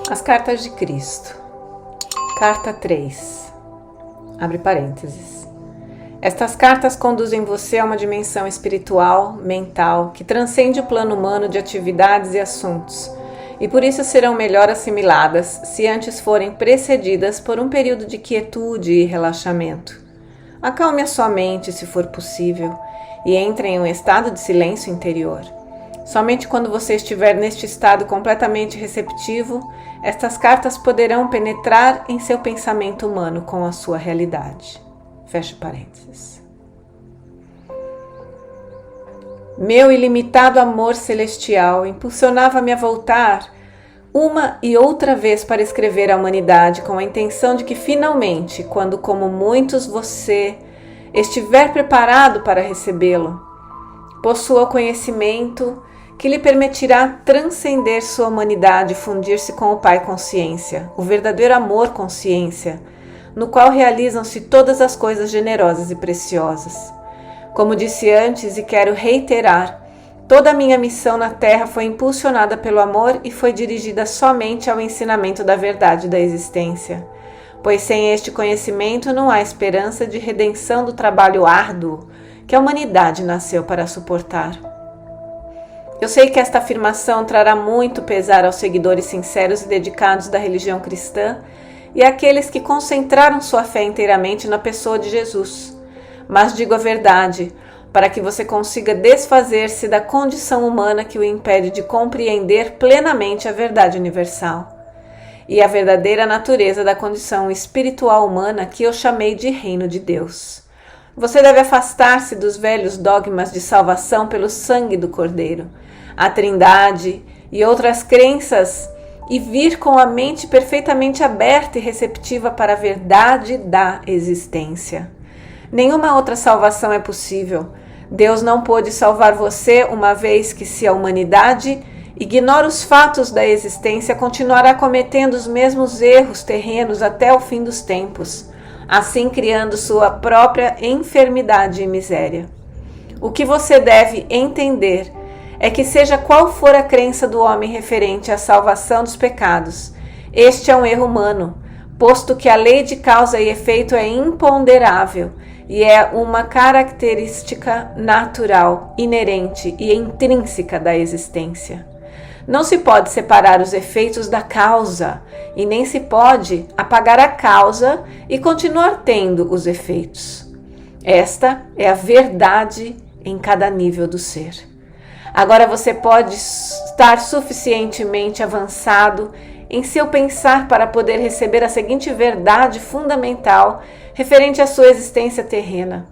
As cartas de Cristo. Carta 3. Abre parênteses. Estas cartas conduzem você a uma dimensão espiritual, mental, que transcende o plano humano de atividades e assuntos, e por isso serão melhor assimiladas se antes forem precedidas por um período de quietude e relaxamento. Acalme a sua mente, se for possível, e entre em um estado de silêncio interior. Somente quando você estiver neste estado completamente receptivo, estas cartas poderão penetrar em seu pensamento humano com a sua realidade. Fecha parênteses. Meu ilimitado amor celestial impulsionava-me a voltar uma e outra vez para escrever à humanidade com a intenção de que finalmente, quando como muitos você estiver preparado para recebê-lo, possua o conhecimento que lhe permitirá transcender sua humanidade e fundir-se com o Pai Consciência, o verdadeiro amor Consciência, no qual realizam-se todas as coisas generosas e preciosas. Como disse antes e quero reiterar, toda a minha missão na Terra foi impulsionada pelo amor e foi dirigida somente ao ensinamento da verdade da existência, pois sem este conhecimento não há esperança de redenção do trabalho árduo que a humanidade nasceu para suportar. Eu sei que esta afirmação trará muito pesar aos seguidores sinceros e dedicados da religião cristã e àqueles que concentraram sua fé inteiramente na pessoa de Jesus. Mas digo a verdade, para que você consiga desfazer-se da condição humana que o impede de compreender plenamente a verdade universal e a verdadeira natureza da condição espiritual humana que eu chamei de Reino de Deus. Você deve afastar-se dos velhos dogmas de salvação pelo sangue do Cordeiro, a Trindade e outras crenças e vir com a mente perfeitamente aberta e receptiva para a verdade da existência. Nenhuma outra salvação é possível. Deus não pôde salvar você uma vez que, se a humanidade ignora os fatos da existência, continuará cometendo os mesmos erros terrenos até o fim dos tempos, assim criando sua própria enfermidade e miséria. O que você deve entender é que, seja qual for a crença do homem referente à salvação dos pecados, este é um erro humano, posto que a lei de causa e efeito é imponderável e é uma característica natural, inerente e intrínseca da existência. Não se pode separar os efeitos da causa e nem se pode apagar a causa e continuar tendo os efeitos. Esta é a verdade em cada nível do ser. Agora você pode estar suficientemente avançado em seu pensar para poder receber a seguinte verdade fundamental referente à sua existência terrena.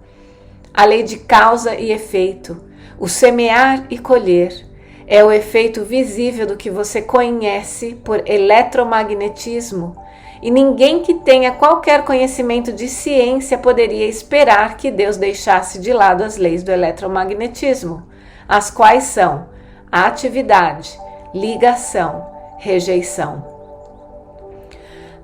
A lei de causa e efeito, o semear e colher, é o efeito visível do que você conhece por eletromagnetismo, e ninguém que tenha qualquer conhecimento de ciência poderia esperar que Deus deixasse de lado as leis do eletromagnetismo, as quais são atividade, ligação, rejeição.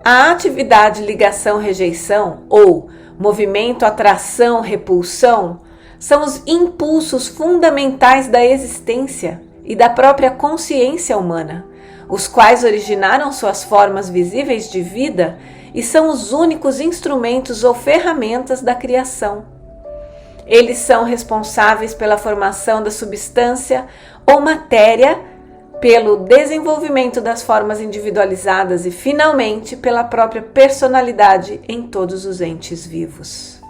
A atividade, ligação, rejeição, ou movimento, atração, repulsão, são os impulsos fundamentais da existência e da própria consciência humana, os quais originaram suas formas visíveis de vida e são os únicos instrumentos ou ferramentas da criação. Eles são responsáveis pela formação da substância ou matéria, pelo desenvolvimento das formas individualizadas e, finalmente, pela própria personalidade em todos os entes vivos.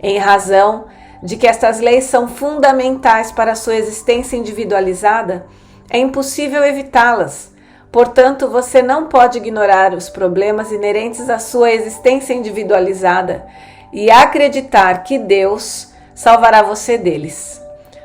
Em razão de que estas leis são fundamentais para a sua existência individualizada, é impossível evitá-las. Portanto, você não pode ignorar os problemas inerentes à sua existência individualizada e acreditar que Deus salvará você deles.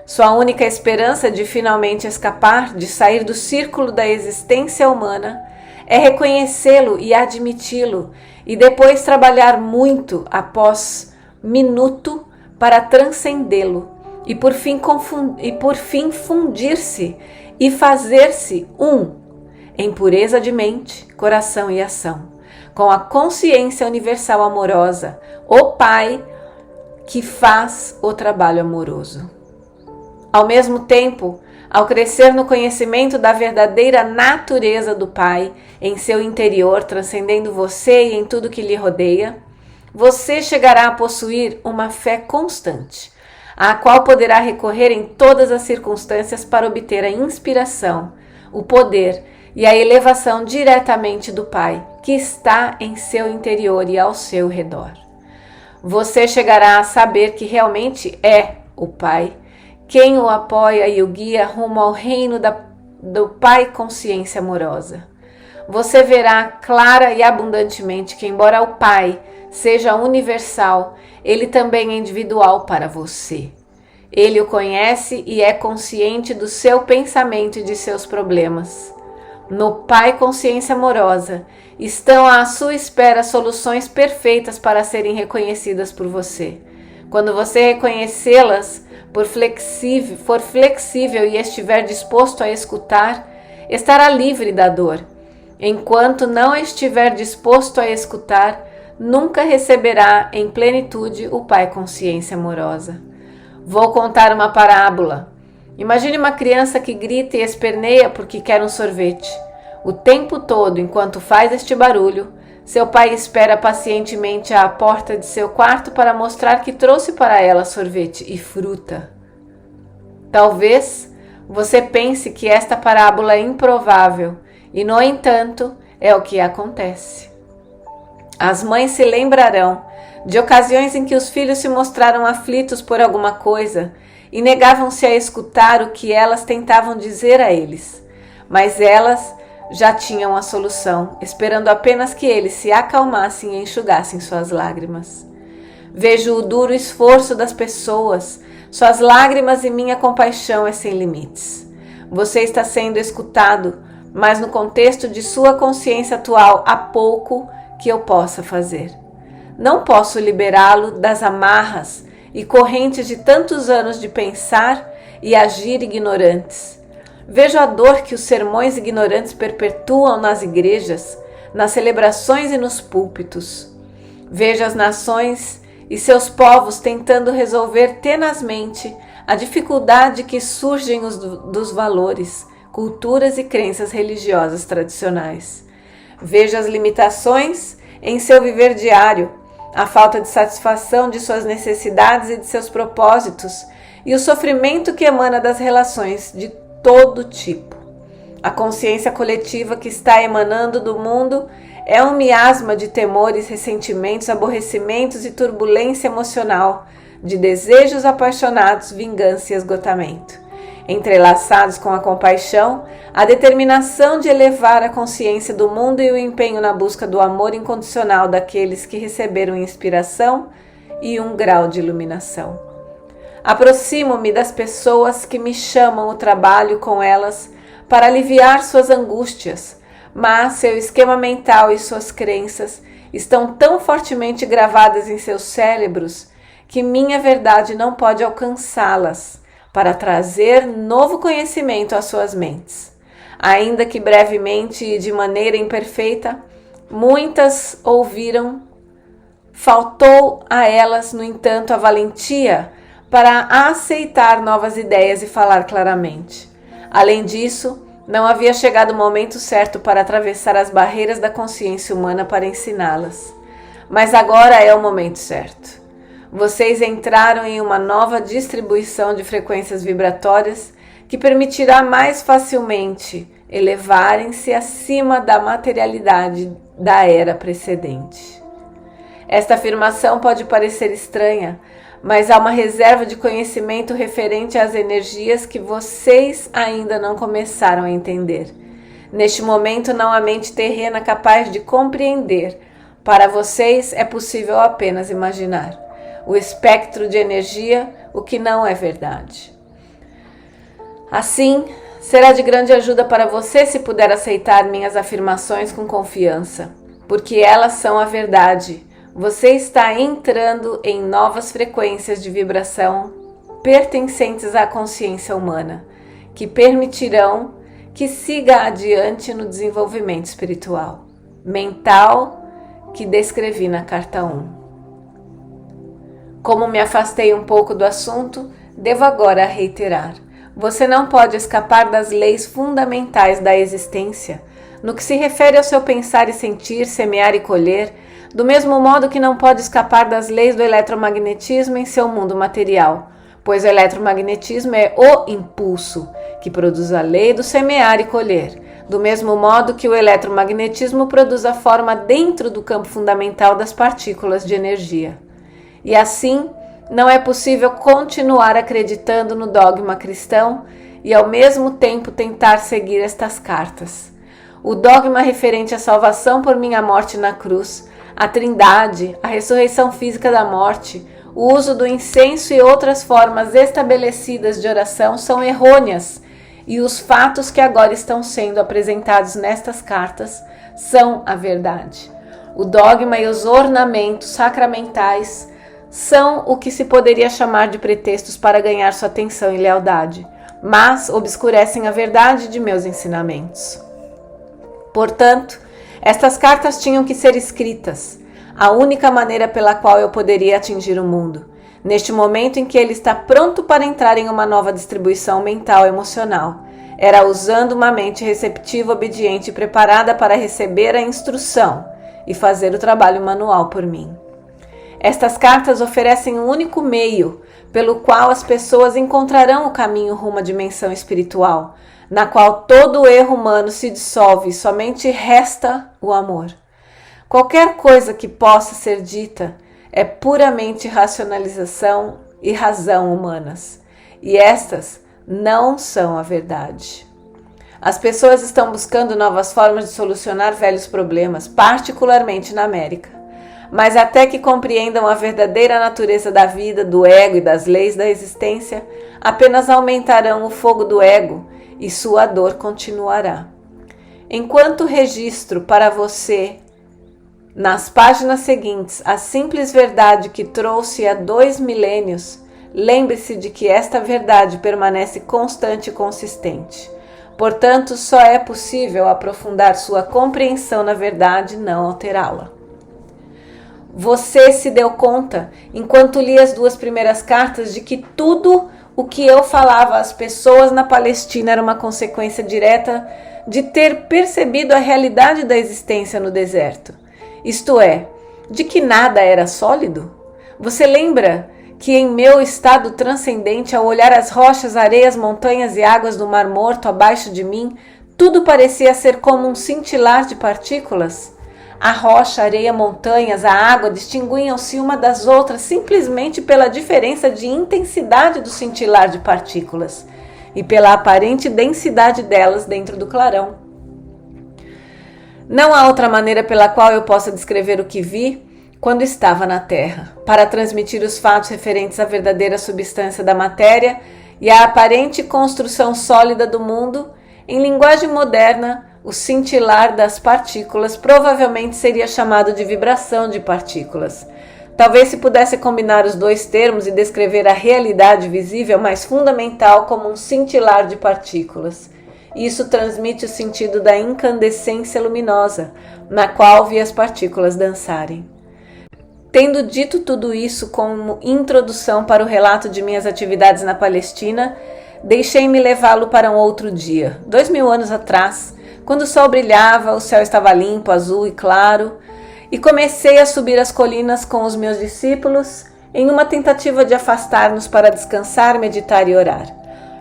Sua única esperança de finalmente escapar, de sair do círculo da existência humana, é reconhecê-lo e admiti-lo, e depois trabalhar muito após minuto para transcendê-lo, e por fim fundir-se e fazer-se um, em pureza de mente, coração e ação, com a consciência universal amorosa, o Pai que faz o trabalho amoroso. Ao mesmo tempo, Ao crescer no conhecimento da verdadeira natureza do Pai, em seu interior, transcendendo você e em tudo que lhe rodeia, você chegará a possuir uma fé constante, à qual poderá recorrer em todas as circunstâncias para obter a inspiração, o poder e a elevação diretamente do Pai, que está em seu interior e ao seu redor. Você chegará a saber que realmente é o Pai quem o apoia e o guia rumo ao reino do Pai Consciência Amorosa. Você verá clara e abundantemente que, embora o Pai seja universal, ele também é individual para você. Ele o conhece e é consciente do seu pensamento e de seus problemas. No Pai Consciência Amorosa estão à sua espera soluções perfeitas para serem reconhecidas por você. Quando você reconhecê-las, for flexível e estiver disposto a escutar, estará livre da dor. Enquanto não estiver disposto a escutar, nunca receberá em plenitude o Pai Consciência Amorosa. Vou contar uma parábola. Imagine uma criança que grita e esperneia porque quer um sorvete. O tempo todo, enquanto faz este barulho, seu pai espera pacientemente à porta de seu quarto para mostrar que trouxe para ela sorvete e fruta. Talvez você pense que esta parábola é improvável e, no entanto, é o que acontece. As mães se lembrarão de ocasiões em que os filhos se mostraram aflitos por alguma coisa e negavam-se a escutar o que elas tentavam dizer a eles, mas elas já tinham a solução, esperando apenas que eles se acalmassem e enxugassem suas lágrimas. Vejo o duro esforço das pessoas, suas lágrimas e minha compaixão é sem limites. Você está sendo escutado, mas no contexto de sua consciência atual há pouco que eu possa fazer. Não posso liberá-lo das amarras e correntes de tantos anos de pensar e agir ignorantes. Vejo a dor que os sermões ignorantes perpetuam nas igrejas, nas celebrações e nos púlpitos. Vejo as nações e seus povos tentando resolver tenazmente a dificuldade que surgem dos valores, culturas e crenças religiosas tradicionais. Vejo as limitações em seu viver diário, a falta de satisfação de suas necessidades e de seus propósitos e o sofrimento que emana das relações de todo tipo. A consciência coletiva que está emanando do mundo é um miasma de temores, ressentimentos, aborrecimentos e turbulência emocional, de desejos apaixonados, vingança e esgotamento. Entrelaçados com a compaixão, a determinação de elevar a consciência do mundo e o empenho na busca do amor incondicional daqueles que receberam inspiração e um grau de iluminação. Aproximo-me das pessoas que me chamam o trabalho com elas para aliviar suas angústias, mas seu esquema mental e suas crenças estão tão fortemente gravadas em seus cérebros que minha verdade não pode alcançá-las para trazer novo conhecimento às suas mentes. Ainda que brevemente e de maneira imperfeita, muitas ouviram, faltou a elas, no entanto, a valentia para aceitar novas ideias e falar claramente. Além disso, não havia chegado o momento certo para atravessar as barreiras da consciência humana para ensiná-las. Mas agora é o momento certo. Vocês entraram em uma nova distribuição de frequências vibratórias que permitirá mais facilmente elevarem-se acima da materialidade da era precedente. Esta afirmação pode parecer estranha, mas há uma reserva de conhecimento referente às energias que vocês ainda não começaram a entender. Neste momento, não há mente terrena capaz de compreender. Para vocês, é possível apenas imaginar o espectro de energia, o que não é verdade. Assim, será de grande ajuda para você se puder aceitar minhas afirmações com confiança, porque elas são a verdade. Você está entrando em novas frequências de vibração pertencentes à consciência humana, que permitirão que siga adiante no desenvolvimento espiritual, mental, que descrevi na carta 1. Como me afastei um pouco do assunto, devo agora reiterar. Você não pode escapar das leis fundamentais da existência, no que se refere ao seu pensar e sentir, semear e colher, do mesmo modo que não pode escapar das leis do eletromagnetismo em seu mundo material, pois o eletromagnetismo é o impulso que produz a lei do semear e colher, do mesmo modo que o eletromagnetismo produz a forma dentro do campo fundamental das partículas de energia. E assim, não é possível continuar acreditando no dogma cristão e ao mesmo tempo tentar seguir estas cartas. O dogma referente à salvação por minha morte na cruz, a trindade, a ressurreição física da morte, o uso do incenso e outras formas estabelecidas de oração são errôneas, e os fatos que agora estão sendo apresentados nestas cartas são a verdade. O dogma e os ornamentos sacramentais são o que se poderia chamar de pretextos para ganhar sua atenção e lealdade, mas obscurecem a verdade de meus ensinamentos. Portanto, estas cartas tinham que ser escritas, a única maneira pela qual eu poderia atingir o mundo, neste momento em que ele está pronto para entrar em uma nova distribuição mental e emocional. Era usando uma mente receptiva, obediente e preparada para receber a instrução e fazer o trabalho manual por mim. Estas cartas oferecem um único meio pelo qual as pessoas encontrarão o caminho rumo à dimensão espiritual, na qual todo o erro humano se dissolve e somente resta o amor. Qualquer coisa que possa ser dita é puramente racionalização e razão humanas, e estas não são a verdade. As pessoas estão buscando novas formas de solucionar velhos problemas, particularmente na América. Mas até que compreendam a verdadeira natureza da vida, do ego e das leis da existência, apenas aumentarão o fogo do ego e sua dor continuará. Enquanto registro para você, nas páginas seguintes, a simples verdade que trouxe há 2 milênios, lembre-se de que esta verdade permanece constante e consistente. Portanto, só é possível aprofundar sua compreensão na verdade, não alterá-la. Você se deu conta, enquanto li as 2 primeiras cartas, de que tudo o que eu falava às pessoas na Palestina era uma consequência direta de ter percebido a realidade da existência no deserto. Isto é, de que nada era sólido? Você lembra que em meu estado transcendente, ao olhar as rochas, areias, montanhas e águas do Mar Morto abaixo de mim, tudo parecia ser como um cintilar de partículas? A rocha, a areia, montanhas, a água distinguiam-se uma das outras simplesmente pela diferença de intensidade do cintilar de partículas e pela aparente densidade delas dentro do clarão. Não há outra maneira pela qual eu possa descrever o que vi quando estava na Terra, para transmitir os fatos referentes à verdadeira substância da matéria e à aparente construção sólida do mundo. Em linguagem moderna, o cintilar das partículas provavelmente seria chamado de vibração de partículas. Talvez se pudesse combinar os 2 termos e descrever a realidade visível mais fundamental como um cintilar de partículas. Isso transmite o sentido da incandescência luminosa, na qual vi as partículas dançarem. Tendo dito tudo isso como introdução para o relato de minhas atividades na Palestina, deixei-me levá-lo para um outro dia, 2000 anos atrás, quando o sol brilhava, o céu estava limpo, azul e claro, e comecei a subir as colinas com os meus discípulos em uma tentativa de afastar-nos para descansar, meditar e orar.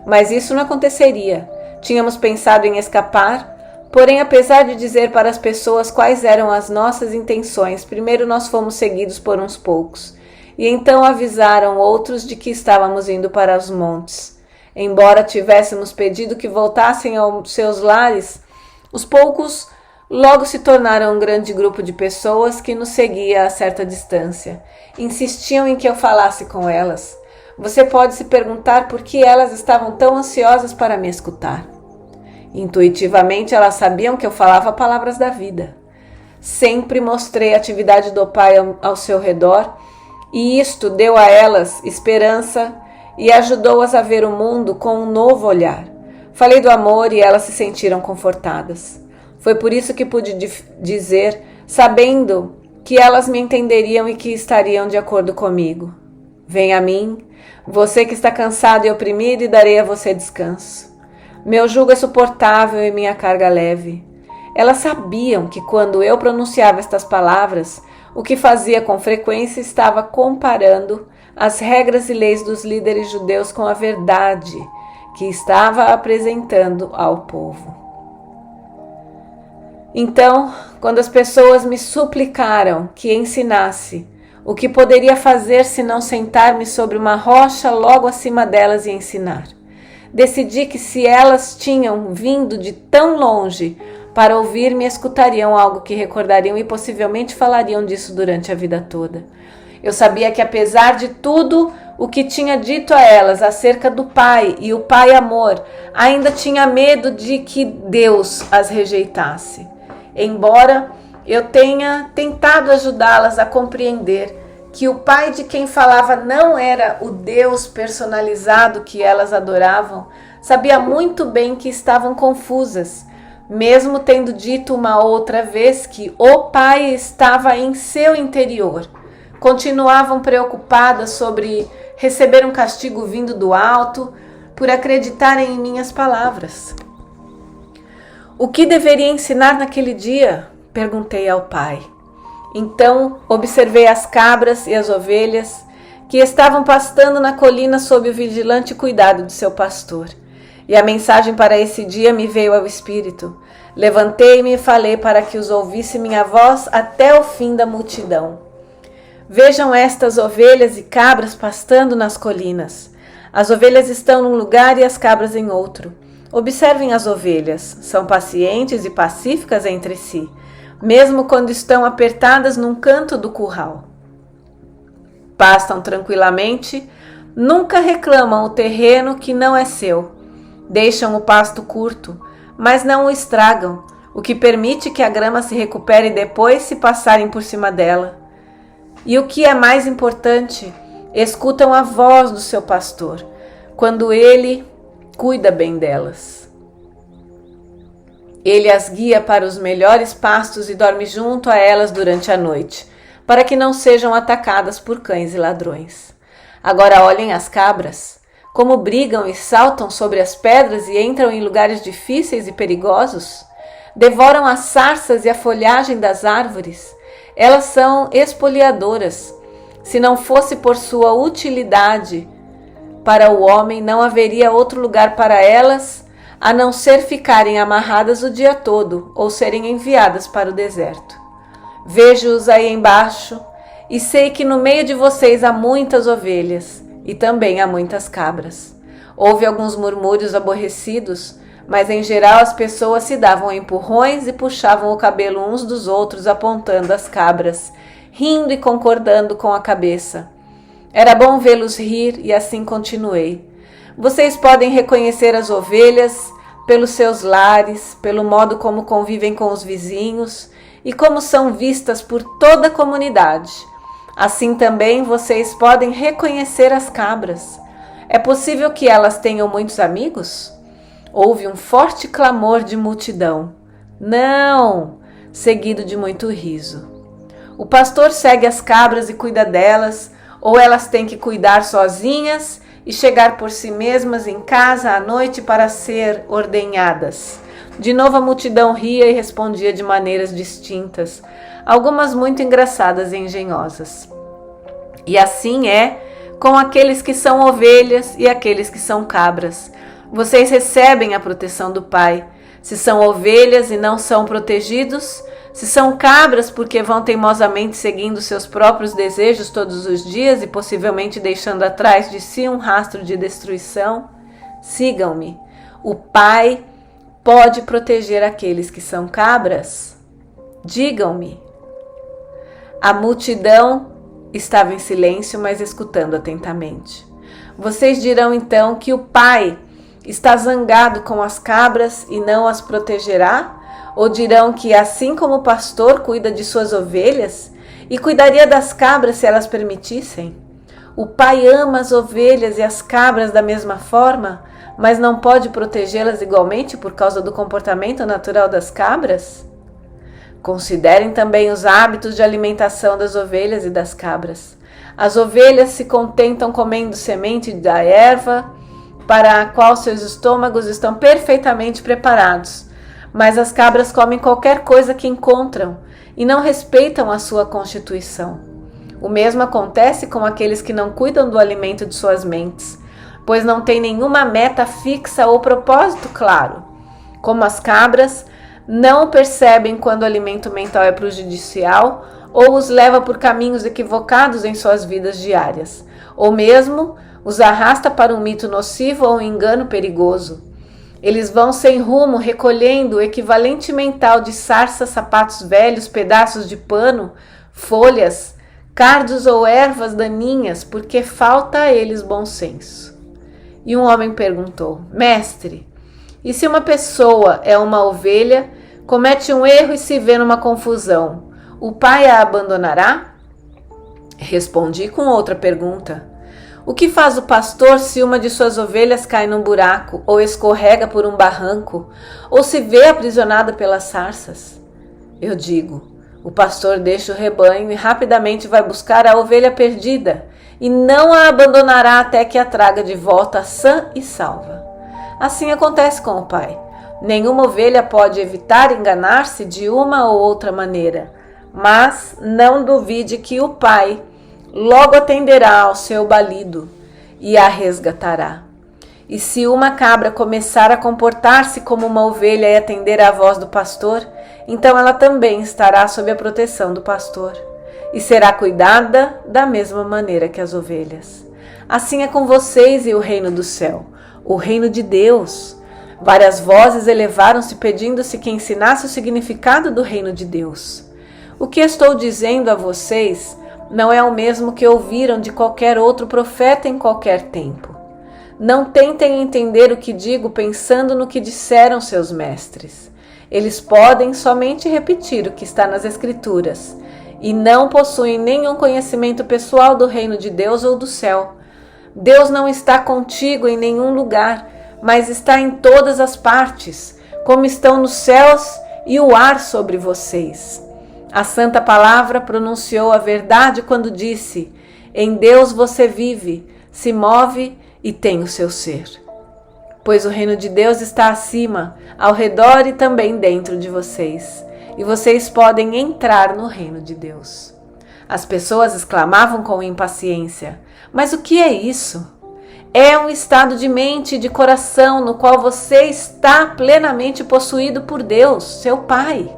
Mas isso não aconteceria. Tínhamos pensado em escapar, porém, apesar de dizer para as pessoas quais eram as nossas intenções, primeiro nós fomos seguidos por uns poucos, e então avisaram outros de que estávamos indo para os montes. Embora tivéssemos pedido que voltassem aos seus lares, os poucos logo se tornaram um grande grupo de pessoas que nos seguia a certa distância. Insistiam em que eu falasse com elas. Você pode se perguntar por que elas estavam tão ansiosas para me escutar. Intuitivamente elas sabiam que eu falava palavras da vida. Sempre mostrei a atividade do Pai ao seu redor, e isto deu a elas esperança e ajudou-as a ver o mundo com um novo olhar. Falei do amor e elas se sentiram confortadas. Foi por isso que pude dizer, sabendo que elas me entenderiam e que estariam de acordo comigo. Vem a mim, Você que está cansado e oprimido, e darei a você descanso. Meu jugo é suportável e minha carga leve. Elas sabiam que quando eu pronunciava estas palavras, o que fazia com frequência estava comparando as regras e leis dos líderes judeus com a verdade que estava apresentando ao povo. Então, quando as pessoas me suplicaram que ensinasse o que poderia fazer se não sentar-me sobre uma rocha logo acima delas e ensinar, decidi que se elas tinham vindo de tão longe para ouvir-me, escutariam algo que recordariam e possivelmente falariam disso durante a vida toda. Eu sabia que, apesar de tudo o que tinha dito a elas acerca do Pai e o Pai amor, ainda tinha medo de que Deus as rejeitasse. Embora eu tenha tentado ajudá-las a compreender que o Pai de quem falava não era o Deus personalizado que elas adoravam, sabia muito bem que estavam confusas, mesmo tendo dito uma outra vez que o Pai estava em seu interior. Continuavam preocupadas sobre receber um castigo vindo do alto por acreditarem em minhas palavras. O que deveria ensinar naquele dia? Perguntei ao Pai. Então observei as cabras e as ovelhas que estavam pastando na colina sob o vigilante cuidado de seu pastor. E a mensagem para esse dia me veio ao espírito. Levantei-me e falei para que os ouvisse minha voz até o fim da multidão. Vejam estas ovelhas e cabras pastando nas colinas. As ovelhas estão num lugar e as cabras em outro. Observem as ovelhas, são pacientes e pacíficas entre si, mesmo quando estão apertadas num canto do curral. Pastam tranquilamente, nunca reclamam o terreno que não é seu. Deixam o pasto curto, mas não o estragam, o que permite que a grama se recupere depois se passarem por cima dela. E o que é mais importante, escutam a voz do seu pastor, quando ele cuida bem delas. Ele as guia para os melhores pastos e dorme junto a elas durante a noite, para que não sejam atacadas por cães e ladrões. Agora olhem as cabras, como brigam e saltam sobre as pedras e entram em lugares difíceis e perigosos. Devoram as sarças e a folhagem das árvores. Elas são espoliadoras. Se não fosse por sua utilidade para o homem, não haveria outro lugar para elas a não ser ficarem amarradas o dia todo ou serem enviadas para o deserto. Vejo-os aí embaixo e sei que no meio de vocês há muitas ovelhas e também há muitas cabras. Houve alguns murmúrios aborrecidos, mas em geral as pessoas se davam empurrões e puxavam o cabelo uns dos outros apontando as cabras, rindo e concordando com a cabeça. Era bom vê-los rir e assim continuei. Vocês podem reconhecer as ovelhas pelos seus lares, pelo modo como convivem com os vizinhos e como são vistas por toda a comunidade. Assim também vocês podem reconhecer as cabras. É possível que elas tenham muitos amigos? Houve um forte clamor de multidão. Não! Seguido de muito riso. O pastor segue as cabras e cuida delas, ou elas têm que cuidar sozinhas e chegar por si mesmas em casa à noite para ser ordenhadas. De novo a multidão ria e respondia de maneiras distintas, algumas muito engraçadas e engenhosas. E assim é com aqueles que são ovelhas e aqueles que são cabras. Vocês recebem a proteção do Pai. Se são ovelhas e não são protegidos, se são cabras porque vão teimosamente seguindo seus próprios desejos todos os dias e possivelmente deixando atrás de si um rastro de destruição, sigam-me. O Pai pode proteger aqueles que são cabras? Digam-me. A multidão estava em silêncio, mas escutando atentamente. Vocês dirão então que o Pai está zangado com as cabras e não as protegerá? Ou dirão que assim como o pastor cuida de suas ovelhas e cuidaria das cabras se elas permitissem, o Pai ama as ovelhas e as cabras da mesma forma, mas não pode protegê-las igualmente por causa do comportamento natural das cabras? Considerem também os hábitos de alimentação das ovelhas e das cabras. As ovelhas se contentam comendo semente da erva, para a qual seus estômagos estão perfeitamente preparados. Mas as cabras comem qualquer coisa que encontram e não respeitam a sua constituição. O mesmo acontece com aqueles que não cuidam do alimento de suas mentes, pois não têm nenhuma meta fixa ou propósito claro. Como as cabras, não percebem quando o alimento mental é prejudicial ou os leva por caminhos equivocados em suas vidas diárias, ou mesmo os arrasta para um mito nocivo ou um engano perigoso. Eles vão sem rumo recolhendo o equivalente mental de sarças, sapatos velhos, pedaços de pano, folhas, cardos ou ervas daninhas, porque falta a eles bom senso. E um homem perguntou: Mestre, e se uma pessoa é uma ovelha, comete um erro e se vê numa confusão, o pai a abandonará? Respondi com outra pergunta: o que faz o pastor se uma de suas ovelhas cai num buraco, ou escorrega por um barranco, ou se vê aprisionada pelas sarças? Eu digo: o pastor deixa o rebanho e rapidamente vai buscar a ovelha perdida, e não a abandonará até que a traga de volta sã e salva. Assim acontece com o Pai. Nenhuma ovelha pode evitar enganar-se de uma ou outra maneira, mas não duvide que o Pai logo atenderá ao seu balido e a resgatará. E se uma cabra começar a comportar-se como uma ovelha e atender à voz do pastor, então ela também estará sob a proteção do pastor e será cuidada da mesma maneira que as ovelhas. Assim é com vocês e o reino do céu, o reino de Deus. Várias vozes elevaram-se pedindo-se que ensinasse o significado do reino de Deus. O que estou dizendo a vocês não é o mesmo que ouviram de qualquer outro profeta em qualquer tempo. Não tentem entender o que digo pensando no que disseram seus mestres. Eles podem somente repetir o que está nas Escrituras e não possuem nenhum conhecimento pessoal do reino de Deus ou do céu. Deus não está contigo em nenhum lugar, mas está em todas as partes, como estão nos céus e o ar sobre vocês. A Santa Palavra pronunciou a verdade quando disse: em Deus você vive, se move e tem o seu ser. Pois o reino de Deus está acima, ao redor e também dentro de vocês, e vocês podem entrar no reino de Deus. As pessoas exclamavam com impaciência: mas o que é isso? É um estado de mente e de coração no qual você está plenamente possuído por Deus, seu Pai.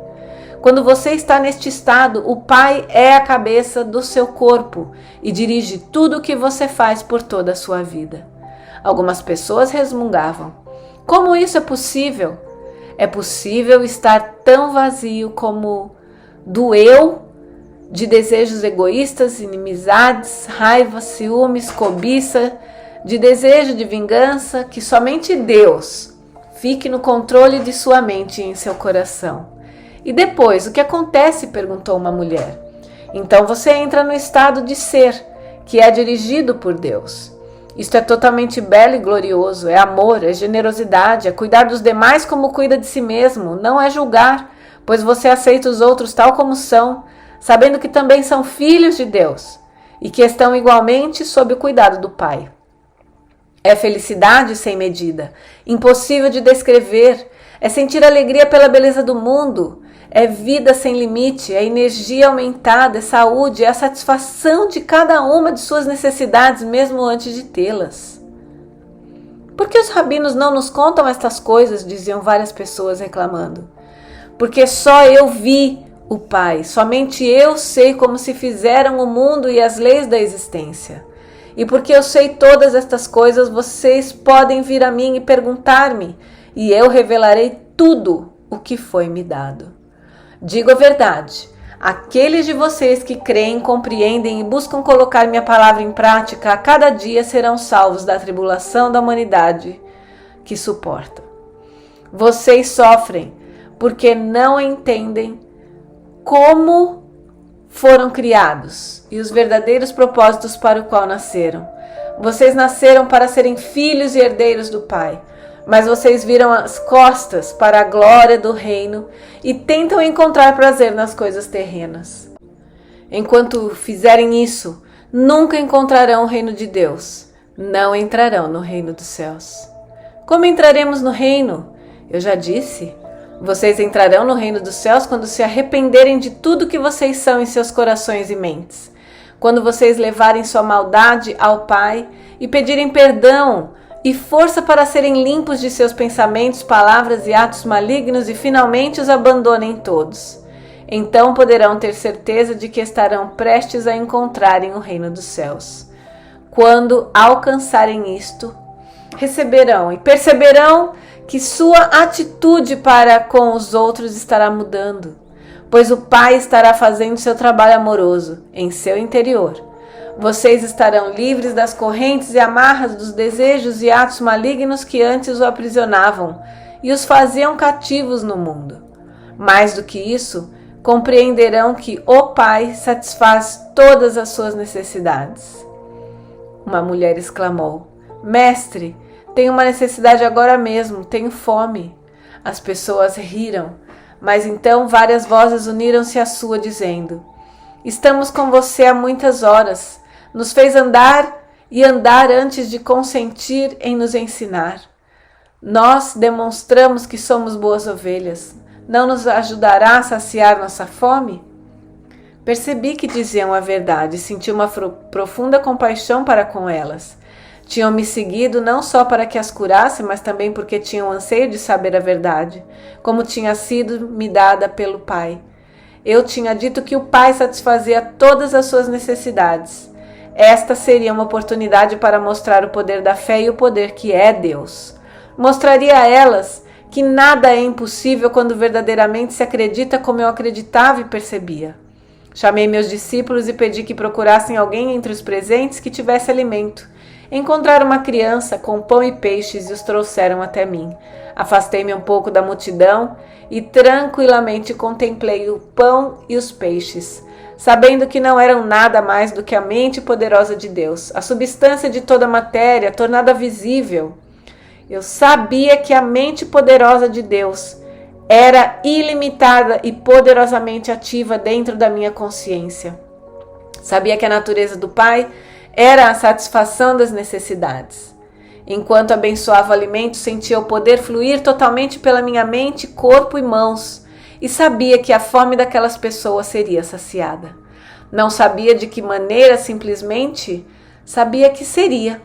Quando você está neste estado, o Pai é a cabeça do seu corpo e dirige tudo o que você faz por toda a sua vida. Algumas pessoas resmungavam: como isso é possível? É possível estar tão vazio como do eu, de desejos egoístas, inimizades, raiva, ciúmes, cobiça, de desejo de vingança, que somente Deus fique no controle de sua mente e em seu coração. E depois, o que acontece? Perguntou uma mulher. Então você entra no estado de ser, que é dirigido por Deus. Isto é totalmente belo e glorioso, é amor, é generosidade, é cuidar dos demais como cuida de si mesmo, não é julgar, pois você aceita os outros tal como são, sabendo que também são filhos de Deus e que estão igualmente sob o cuidado do Pai. É felicidade sem medida, impossível de descrever, é sentir alegria pela beleza do mundo, é vida sem limite, é energia aumentada, é saúde, é a satisfação de cada uma de suas necessidades, mesmo antes de tê-las. Por que os rabinos não nos contam estas coisas? Diziam várias pessoas reclamando. Porque só eu vi o Pai, somente eu sei como se fizeram o mundo e as leis da existência. E porque eu sei todas estas coisas, vocês podem vir a mim e perguntar-me, e eu revelarei tudo o que foi me dado. Digo a verdade, aqueles de vocês que creem, compreendem e buscam colocar minha palavra em prática, a cada dia serão salvos da tribulação da humanidade que suporta. Vocês sofrem porque não entendem como foram criados e os verdadeiros propósitos para o qual nasceram. Vocês nasceram para serem filhos e herdeiros do Pai, mas vocês viram as costas para a glória do reino e tentam encontrar prazer nas coisas terrenas. Enquanto fizerem isso, nunca encontrarão o reino de Deus, não entrarão no reino dos céus. Como entraremos no reino? Eu já disse, vocês entrarão no reino dos céus quando se arrependerem de tudo que vocês são em seus corações e mentes. Quando vocês levarem sua maldade ao Pai e pedirem perdão e força para serem limpos de seus pensamentos, palavras e atos malignos e finalmente os abandonem todos. Então poderão ter certeza de que estarão prestes a encontrarem o reino dos céus. Quando alcançarem isto, receberão e perceberão que sua atitude para com os outros estará mudando, pois o Pai estará fazendo seu trabalho amoroso em seu interior. Vocês estarão livres das correntes e amarras dos desejos e atos malignos que antes o aprisionavam e os faziam cativos no mundo. Mais do que isso, compreenderão que o Pai satisfaz todas as suas necessidades. Uma mulher exclamou: Mestre, tenho uma necessidade agora mesmo, tenho fome. As pessoas riram, mas então várias vozes uniram-se à sua, dizendo: Estamos com você há muitas horas. Nos fez andar e andar antes de consentir em nos ensinar. Nós demonstramos que somos boas ovelhas. Não nos ajudará a saciar nossa fome? Percebi que diziam a verdade e senti uma profunda compaixão para com elas. Tinham me seguido não só para que as curasse, mas também porque tinham anseio de saber a verdade, como tinha sido me dada pelo Pai. Eu tinha dito que o Pai satisfazia todas as suas necessidades. Esta seria uma oportunidade para mostrar o poder da fé e o poder que é Deus. Mostraria a elas que nada é impossível quando verdadeiramente se acredita como eu acreditava e percebia. Chamei meus discípulos e pedi que procurassem alguém entre os presentes que tivesse alimento. Encontraram uma criança com pão e peixes e os trouxeram até mim. Afastei-me um pouco da multidão e tranquilamente contemplei o pão e os peixes, sabendo que não eram nada mais do que a mente poderosa de Deus, a substância de toda a matéria, tornada visível. Eu sabia que a mente poderosa de Deus era ilimitada e poderosamente ativa dentro da minha consciência. Sabia que a natureza do Pai era a satisfação das necessidades. Enquanto abençoava o alimento, sentia o poder fluir totalmente pela minha mente, corpo e mãos, e sabia que a fome daquelas pessoas seria saciada. Não sabia de que maneira, simplesmente sabia que seria.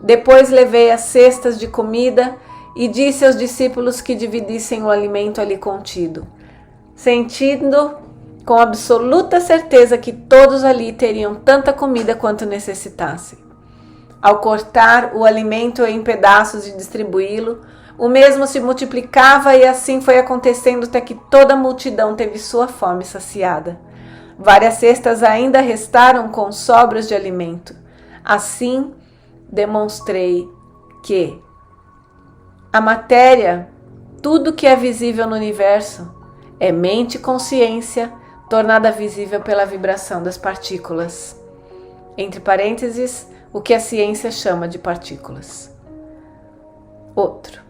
Depois levei as cestas de comida e disse aos discípulos que dividissem o alimento ali contido, sentindo com absoluta certeza que todos ali teriam tanta comida quanto necessitassem. Ao cortar o alimento em pedaços e distribuí-lo, o mesmo se multiplicava e assim foi acontecendo até que toda a multidão teve sua fome saciada. Várias cestas ainda restaram com sobras de alimento. Assim, demonstrei que a matéria, tudo que é visível no universo, é mente e consciência tornada visível pela vibração das partículas. Entre parênteses, o que a ciência chama de partículas. Outro.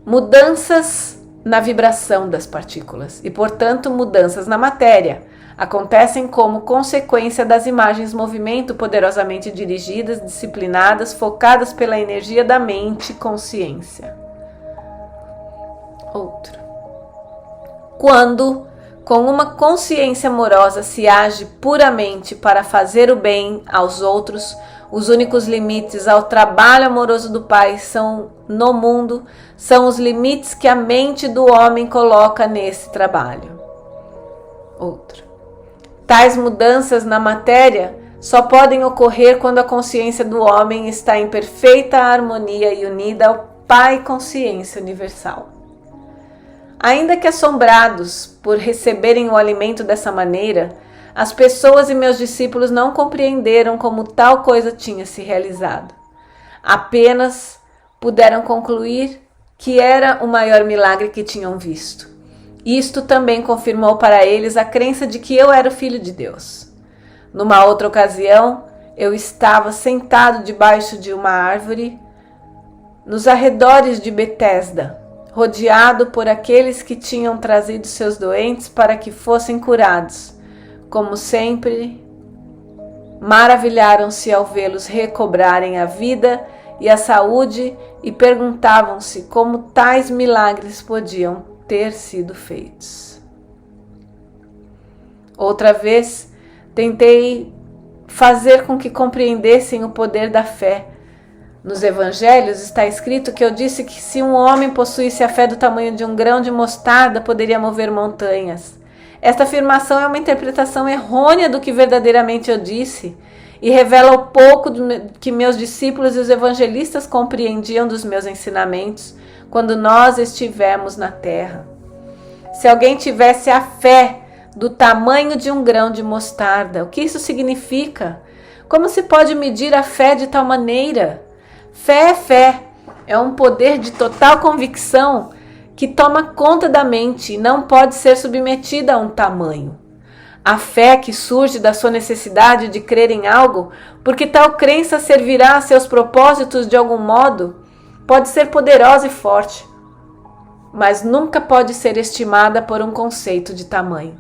Mudanças na vibração das partículas e, portanto, mudanças na matéria acontecem como consequência das imagens movimento poderosamente dirigidas, disciplinadas, focadas pela energia da mente e consciência. Outro. Quando, com uma consciência amorosa, se age puramente para fazer o bem aos outros, os únicos limites ao trabalho amoroso do Pai no mundo são os limites que a mente do homem coloca nesse trabalho. Outro. Tais mudanças na matéria só podem ocorrer quando a consciência do homem está em perfeita harmonia e unida ao Pai Consciência Universal. Ainda que assombrados por receberem o alimento dessa maneira, as pessoas e meus discípulos não compreenderam como tal coisa tinha se realizado. Apenas puderam concluir que era o maior milagre que tinham visto. Isto também confirmou para eles a crença de que eu era o Filho de Deus. Numa outra ocasião, eu estava sentado debaixo de uma árvore nos arredores de Betesda, rodeado por aqueles que tinham trazido seus doentes para que fossem curados. Como sempre, Maravilharam-se ao vê-los recobrarem a vida e a saúde e perguntavam-se como tais milagres podiam ter sido feitos. Outra vez, tentei fazer com que compreendessem o poder da fé. Nos evangelhos está escrito que eu disse que se um homem possuísse a fé do tamanho de um grão de mostarda, poderia mover montanhas. Esta afirmação é uma interpretação errônea do que verdadeiramente eu disse e revela o pouco que meus discípulos e os evangelistas compreendiam dos meus ensinamentos quando nós estivemos na terra. Se alguém tivesse a fé do tamanho de um grão de mostarda, o que isso significa? Como se pode medir a fé de tal maneira? Fé é fé, é um poder de total convicção que toma conta da mente e não pode ser submetida a um tamanho. A fé que surge da sua necessidade de crer em algo, porque tal crença servirá a seus propósitos de algum modo, pode ser poderosa e forte, mas nunca pode ser estimada por um conceito de tamanho.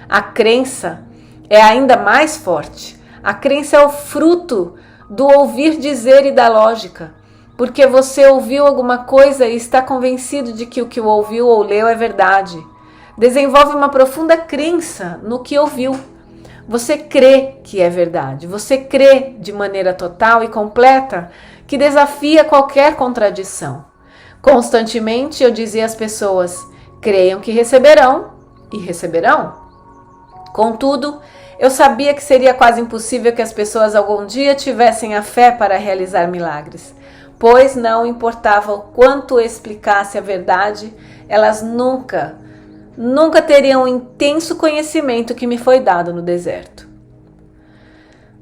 A crença é ainda mais forte. A crença é o fruto do ouvir dizer e da lógica, porque você ouviu alguma coisa e está convencido de que o que ouviu ou leu é verdade. Desenvolve uma profunda crença no que ouviu. Você crê que é verdade. Você crê de maneira total e completa que desafia qualquer contradição. Constantemente eu dizia às pessoas: creiam que receberão e receberão. Contudo, eu sabia que seria quase impossível que as pessoas algum dia tivessem a fé para realizar milagres, pois não importava o quanto explicasse a verdade, elas nunca teriam o intenso conhecimento que me foi dado no deserto.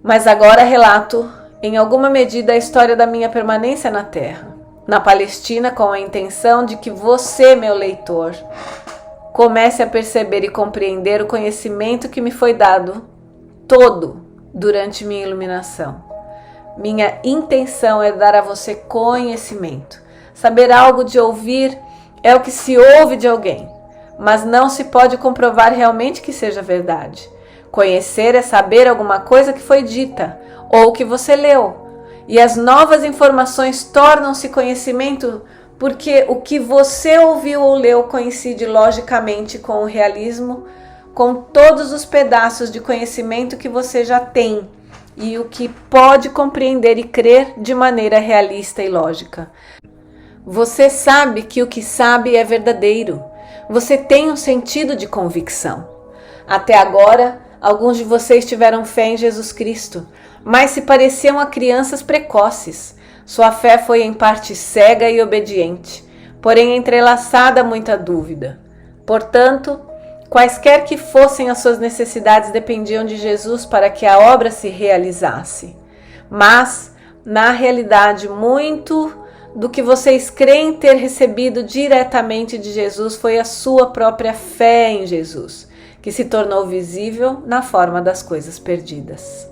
Mas agora relato, em alguma medida, a história da minha permanência na Terra, na Palestina, com a intenção de que você, meu leitor, comece a perceber e compreender o conhecimento que me foi dado todo durante minha iluminação. Minha intenção é dar a você conhecimento. Saber algo de ouvir é o que se ouve de alguém, mas não se pode comprovar realmente que seja verdade. Conhecer é saber alguma coisa que foi dita ou que você leu, e as novas informações tornam-se conhecimento porque o que você ouviu ou leu coincide logicamente com o realismo, com todos os pedaços de conhecimento que você já tem e o que pode compreender e crer de maneira realista e lógica. Você sabe que o que sabe é verdadeiro. Você tem um sentido de convicção. Até agora, alguns de vocês tiveram fé em Jesus Cristo, mas se pareciam a crianças precoces. Sua fé foi em parte cega e obediente, porém entrelaçada a muita dúvida. Portanto, quaisquer que fossem as suas necessidades dependiam de Jesus para que a obra se realizasse. Mas, na realidade, muito do que vocês creem ter recebido diretamente de Jesus foi a sua própria fé em Jesus, que se tornou visível na forma das coisas perdidas.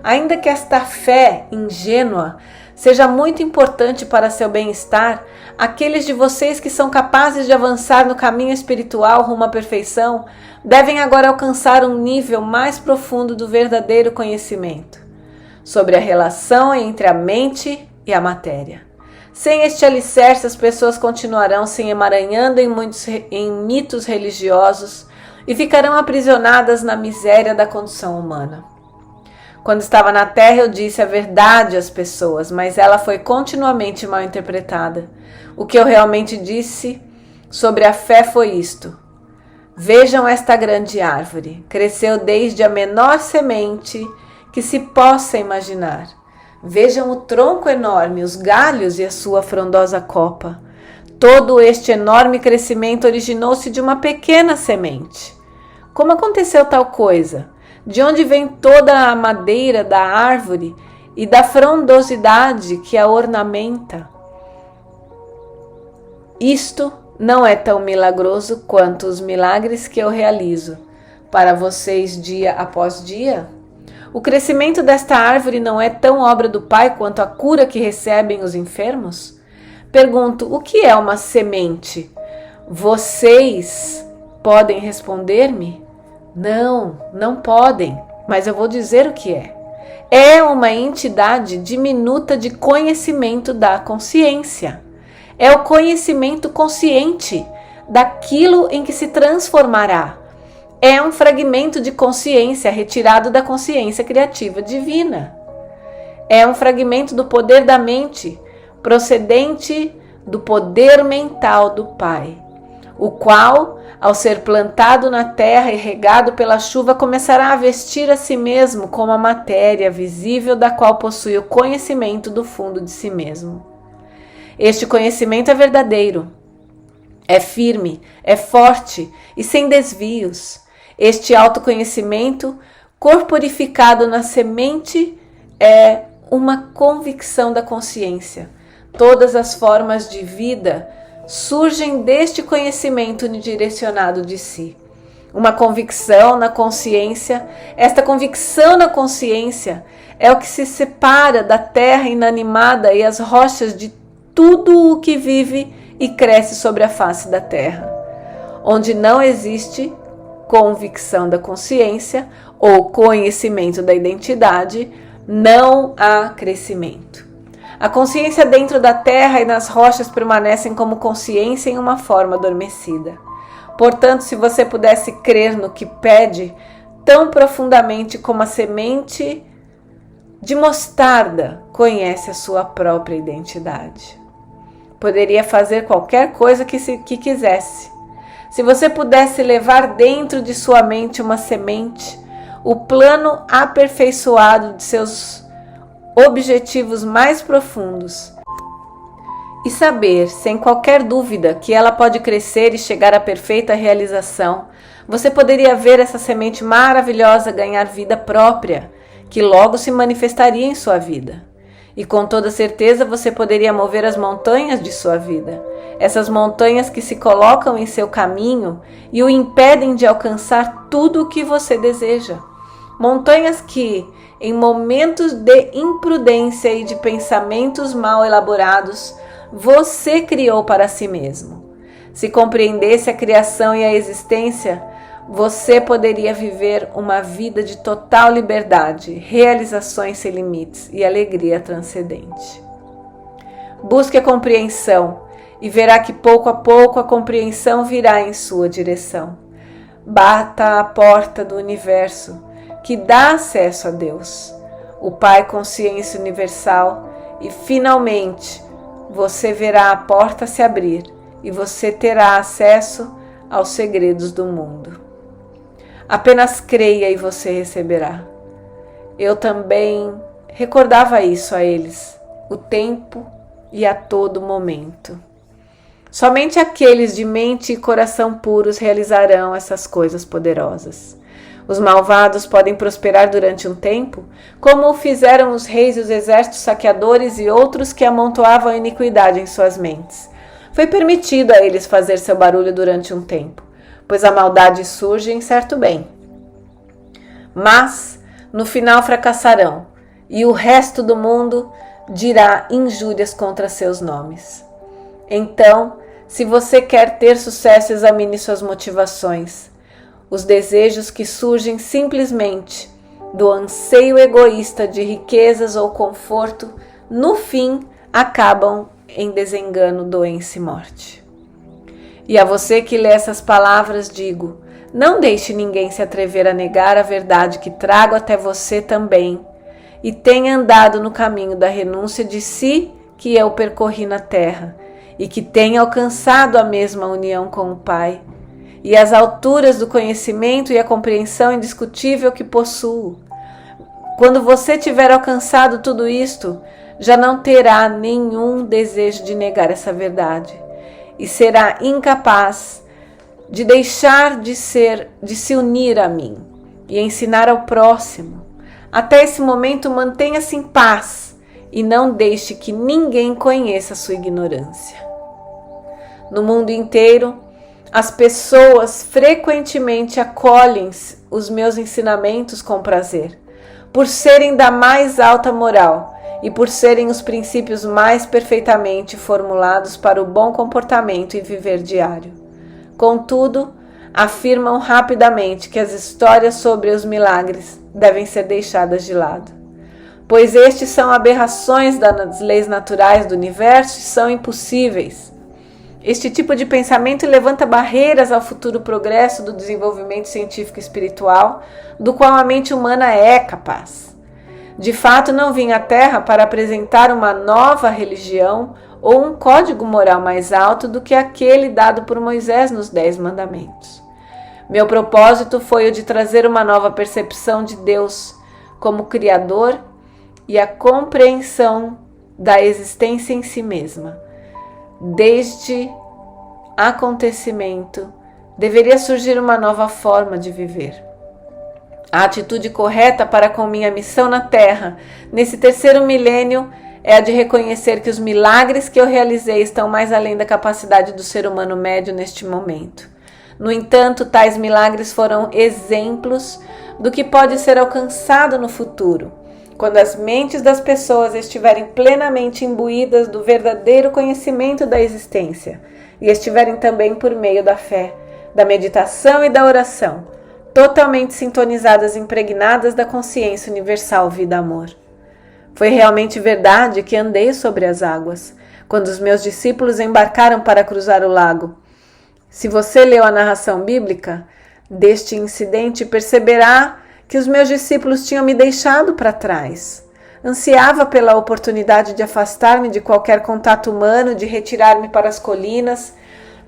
Ainda que esta fé ingênua seja muito importante para seu bem-estar, aqueles de vocês que são capazes de avançar no caminho espiritual rumo à perfeição devem agora alcançar um nível mais profundo do verdadeiro conhecimento sobre a relação entre a mente e a matéria. Sem este alicerce, as pessoas continuarão se emaranhando em mitos religiosos e ficarão aprisionadas na miséria da condição humana. Quando estava na Terra, eu disse a verdade às pessoas, mas ela foi continuamente mal interpretada. O que eu realmente disse sobre a fé foi isto: vejam esta grande árvore, cresceu desde a menor semente que se possa imaginar. Vejam o tronco enorme, os galhos e a sua frondosa copa. Todo este enorme crescimento originou-se de uma pequena semente. Como aconteceu tal coisa? De onde vem toda a madeira da árvore e da frondosidade que a ornamenta? Isto não é tão milagroso quanto os milagres que eu realizo para vocês dia após dia? O crescimento desta árvore não é tão obra do Pai quanto a cura que recebem os enfermos? Pergunto, o que é uma semente? Vocês podem responder-me? Não podem, mas eu vou dizer o que é. É uma entidade diminuta de conhecimento da consciência. É o conhecimento consciente daquilo em que se transformará. É um fragmento de consciência retirado da consciência criativa divina. É um fragmento do poder da mente, procedente do poder mental do Pai, o qual, ao ser plantado na terra e regado pela chuva, começará a vestir a si mesmo como a matéria visível da qual possui o conhecimento do fundo de si mesmo. Este conhecimento é verdadeiro, é firme, é forte e sem desvios. Este autoconhecimento, corporificado na semente, é uma convicção da consciência. Todas as formas de vida surgem deste conhecimento direcionado de si. Uma convicção na consciência. Esta convicção na consciência é o que se separa da terra inanimada e as rochas de tudo o que vive e cresce sobre a face da terra. Onde não existe convicção da consciência ou conhecimento da identidade, não há crescimento. A consciência dentro da terra e nas rochas permanecem como consciência em uma forma adormecida. Portanto, se você pudesse crer no que pede tão profundamente como a semente de mostarda conhece a sua própria identidade, poderia fazer qualquer coisa que quisesse. Se você pudesse levar dentro de sua mente uma semente, o plano aperfeiçoado de seus objetivos mais profundos, e saber, sem qualquer dúvida, que ela pode crescer e chegar à perfeita realização, você poderia ver essa semente maravilhosa ganhar vida própria, que logo se manifestaria em sua vida. E com toda certeza você poderia mover as montanhas de sua vida, essas montanhas que se colocam em seu caminho e o impedem de alcançar tudo o que você deseja. Montanhas que, em momentos de imprudência e de pensamentos mal elaborados, você criou para si mesmo. Se compreendesse a criação e a existência, você poderia viver uma vida de total liberdade, realizações sem limites e alegria transcendente. Busque a compreensão e verá que pouco a pouco a compreensão virá em sua direção. Bata à porta do universo, que dá acesso a Deus, o Pai Consciência Universal, e finalmente você verá a porta se abrir e você terá acesso aos segredos do mundo. Apenas creia e você receberá. Eu também recordava isso a eles, o tempo e a todo momento. Somente aqueles de mente e coração puros realizarão essas coisas poderosas. Os malvados podem prosperar durante um tempo, como o fizeram os reis e os exércitos saqueadores e outros que amontoavam a iniquidade em suas mentes. Foi permitido a eles fazer seu barulho durante um tempo, pois a maldade surge em certo bem. Mas, no final fracassarão, e o resto do mundo dirá injúrias contra seus nomes. Então, se você quer ter sucesso, examine suas motivações. Os desejos que surgem simplesmente do anseio egoísta de riquezas ou conforto, no fim, acabam em desengano, doença e morte. E a você que lê essas palavras digo, não deixe ninguém se atrever a negar a verdade que trago até você também, e tenha andado no caminho da renúncia de si que eu percorri na terra, e que tenha alcançado a mesma união com o Pai, e as alturas do conhecimento e a compreensão indiscutível que possuo. Quando você tiver alcançado tudo isto, já não terá nenhum desejo de negar essa verdade, e será incapaz de deixar de se unir a mim e ensinar ao próximo. Até esse momento, mantenha-se em paz e não deixe que ninguém conheça sua ignorância. No mundo inteiro, as pessoas frequentemente acolhem os meus ensinamentos com prazer, por serem da mais alta moral e por serem os princípios mais perfeitamente formulados para o bom comportamento e viver diário. Contudo, afirmam rapidamente que as histórias sobre os milagres devem ser deixadas de lado, pois estes são aberrações das leis naturais do universo e são impossíveis. Este tipo de pensamento levanta barreiras ao futuro progresso do desenvolvimento científico e espiritual, do qual a mente humana é capaz. De fato, não vim à Terra para apresentar uma nova religião ou um código moral mais alto do que aquele dado por Moisés nos 10 Mandamentos. Meu propósito foi o de trazer uma nova percepção de Deus como Criador e a compreensão da existência em si mesma. Deste acontecimento, deveria surgir uma nova forma de viver. A atitude correta para com minha missão na Terra, nesse terceiro milênio, é a de reconhecer que os milagres que eu realizei estão mais além da capacidade do ser humano médio neste momento. No entanto, tais milagres foram exemplos do que pode ser alcançado no futuro, quando as mentes das pessoas estiverem plenamente imbuídas do verdadeiro conhecimento da existência e estiverem também por meio da fé, da meditação e da oração, totalmente sintonizadas e impregnadas da consciência universal vida-amor. Foi realmente verdade que andei sobre as águas, quando os meus discípulos embarcaram para cruzar o lago. Se você leu a narração bíblica deste incidente, perceberá que os meus discípulos tinham me deixado para trás. Ansiava pela oportunidade de afastar-me de qualquer contato humano, de retirar-me para as colinas,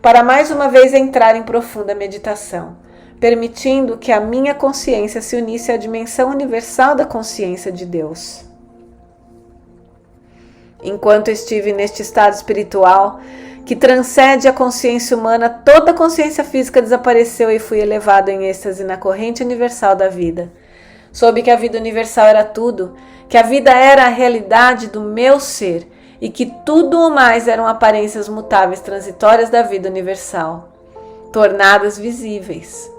para mais uma vez entrar em profunda meditação, permitindo que a minha consciência se unisse à dimensão universal da consciência de Deus. Enquanto estive neste estado espiritual, que transcende a consciência humana, toda a consciência física desapareceu e fui elevado em êxtase na corrente universal da vida. Soube que a vida universal era tudo, que a vida era a realidade do meu ser e que tudo o mais eram aparências mutáveis transitórias da vida universal, tornadas visíveis.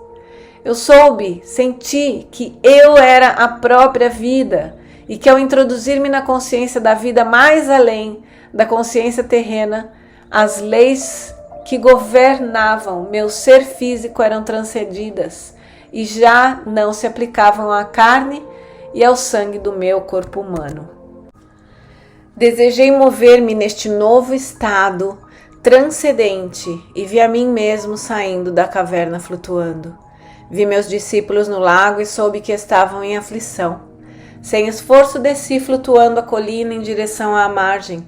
Eu senti que eu era a própria vida e que ao introduzir-me na consciência da vida mais além da consciência terrena, as leis que governavam meu ser físico eram transcendidas e já não se aplicavam à carne e ao sangue do meu corpo humano. Desejei mover-me neste novo estado transcendente e vi a mim mesmo saindo da caverna flutuando. Vi meus discípulos no lago e soube que estavam em aflição. Sem esforço desci flutuando a colina em direção à margem,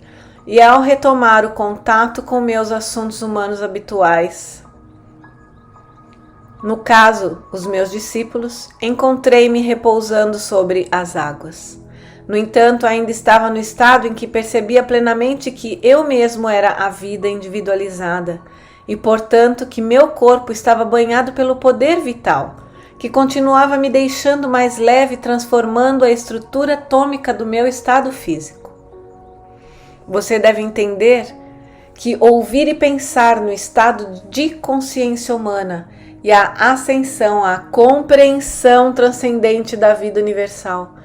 e ao retomar o contato com meus assuntos humanos habituais, no caso, os meus discípulos, encontrei-me repousando sobre as águas. No entanto, ainda estava no estado em que percebia plenamente que eu mesmo era a vida individualizada e, portanto, que meu corpo estava banhado pelo poder vital, que continuava me deixando mais leve, transformando a estrutura atômica do meu estado físico. Você deve entender que ouvir e pensar no estado de consciência humana e a ascensão à compreensão transcendente da vida universal,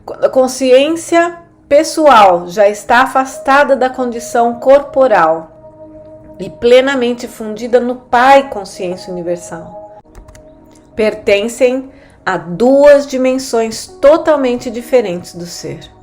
quando a consciência pessoal já está afastada da condição corporal e plenamente fundida no Pai Consciência Universal, pertencem a duas dimensões totalmente diferentes do ser.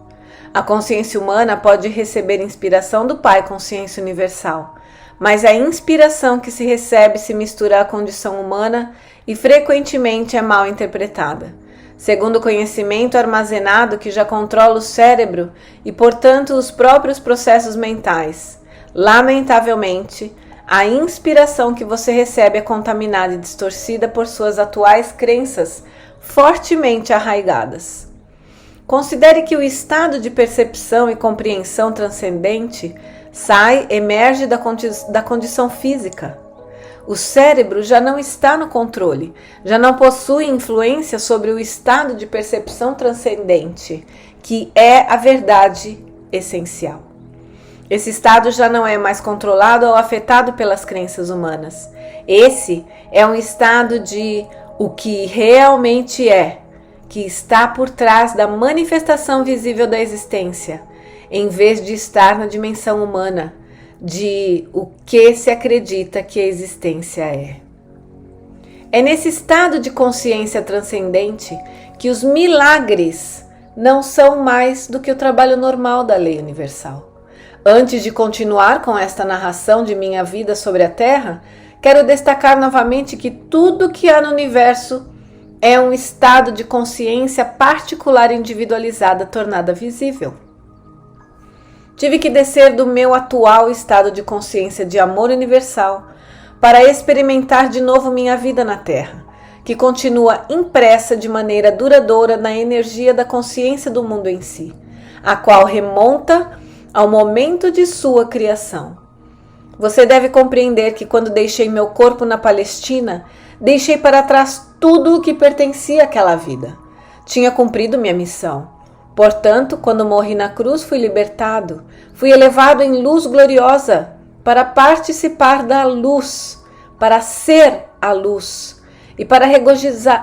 A consciência humana pode receber inspiração do Pai Consciência Universal, mas a inspiração que se recebe se mistura à condição humana e frequentemente é mal interpretada, segundo o conhecimento armazenado que já controla o cérebro e, portanto, os próprios processos mentais. Lamentavelmente, a inspiração que você recebe é contaminada e distorcida por suas atuais crenças fortemente arraigadas. Considere que o estado de percepção e compreensão transcendente emerge da condição física. O cérebro já não está no controle, já não possui influência sobre o estado de percepção transcendente, que é a verdade essencial. Esse estado já não é mais controlado ou afetado pelas crenças humanas. Esse é um estado de o que realmente é, que está por trás da manifestação visível da existência, em vez de estar na dimensão humana, de o que se acredita que a existência é. É nesse estado de consciência transcendente que os milagres não são mais do que o trabalho normal da lei universal. Antes de continuar com esta narração de minha vida sobre a Terra, quero destacar novamente que tudo que há no universo é um estado de consciência particular e individualizada tornada visível. Tive que descer do meu atual estado de consciência de amor universal para experimentar de novo minha vida na Terra, que continua impressa de maneira duradoura na energia da consciência do mundo em si, a qual remonta ao momento de sua criação. Você deve compreender que quando deixei meu corpo na Palestina, deixei para trás tudo o que pertencia àquela vida. Tinha cumprido minha missão. Portanto, quando morri na cruz, fui libertado. Fui elevado em luz gloriosa para participar da luz, para ser a luz e para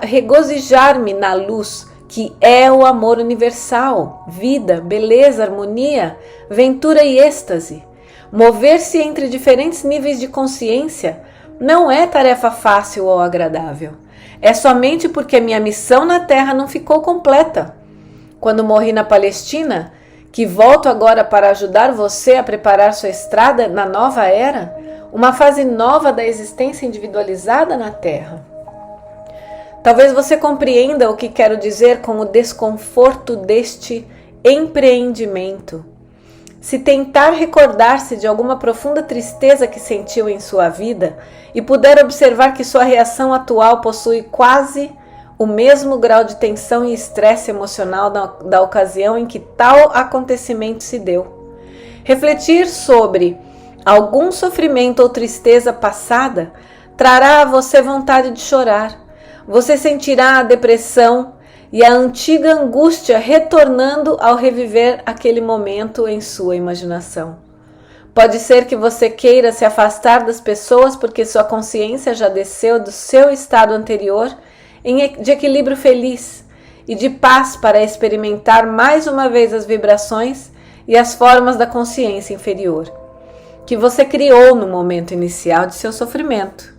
regozijar-me na luz, que é o amor universal, vida, beleza, harmonia, ventura e êxtase. Mover-se entre diferentes níveis de consciência não é tarefa fácil ou agradável. É somente porque minha missão na Terra não ficou completa. Quando morri na Palestina, que volto agora para ajudar você a preparar sua estrada na nova era, uma fase nova da existência individualizada na Terra. Talvez você compreenda o que quero dizer com o desconforto deste empreendimento. Se tentar recordar-se de alguma profunda tristeza que sentiu em sua vida e puder observar que sua reação atual possui quase o mesmo grau de tensão e estresse emocional da ocasião em que tal acontecimento se deu. Refletir sobre algum sofrimento ou tristeza passada trará a você vontade de chorar. Você sentirá a depressão e a antiga angústia retornando ao reviver aquele momento em sua imaginação. Pode ser que você queira se afastar das pessoas porque sua consciência já desceu do seu estado anterior de equilíbrio feliz e de paz para experimentar mais uma vez as vibrações e as formas da consciência inferior, que você criou no momento inicial de seu sofrimento.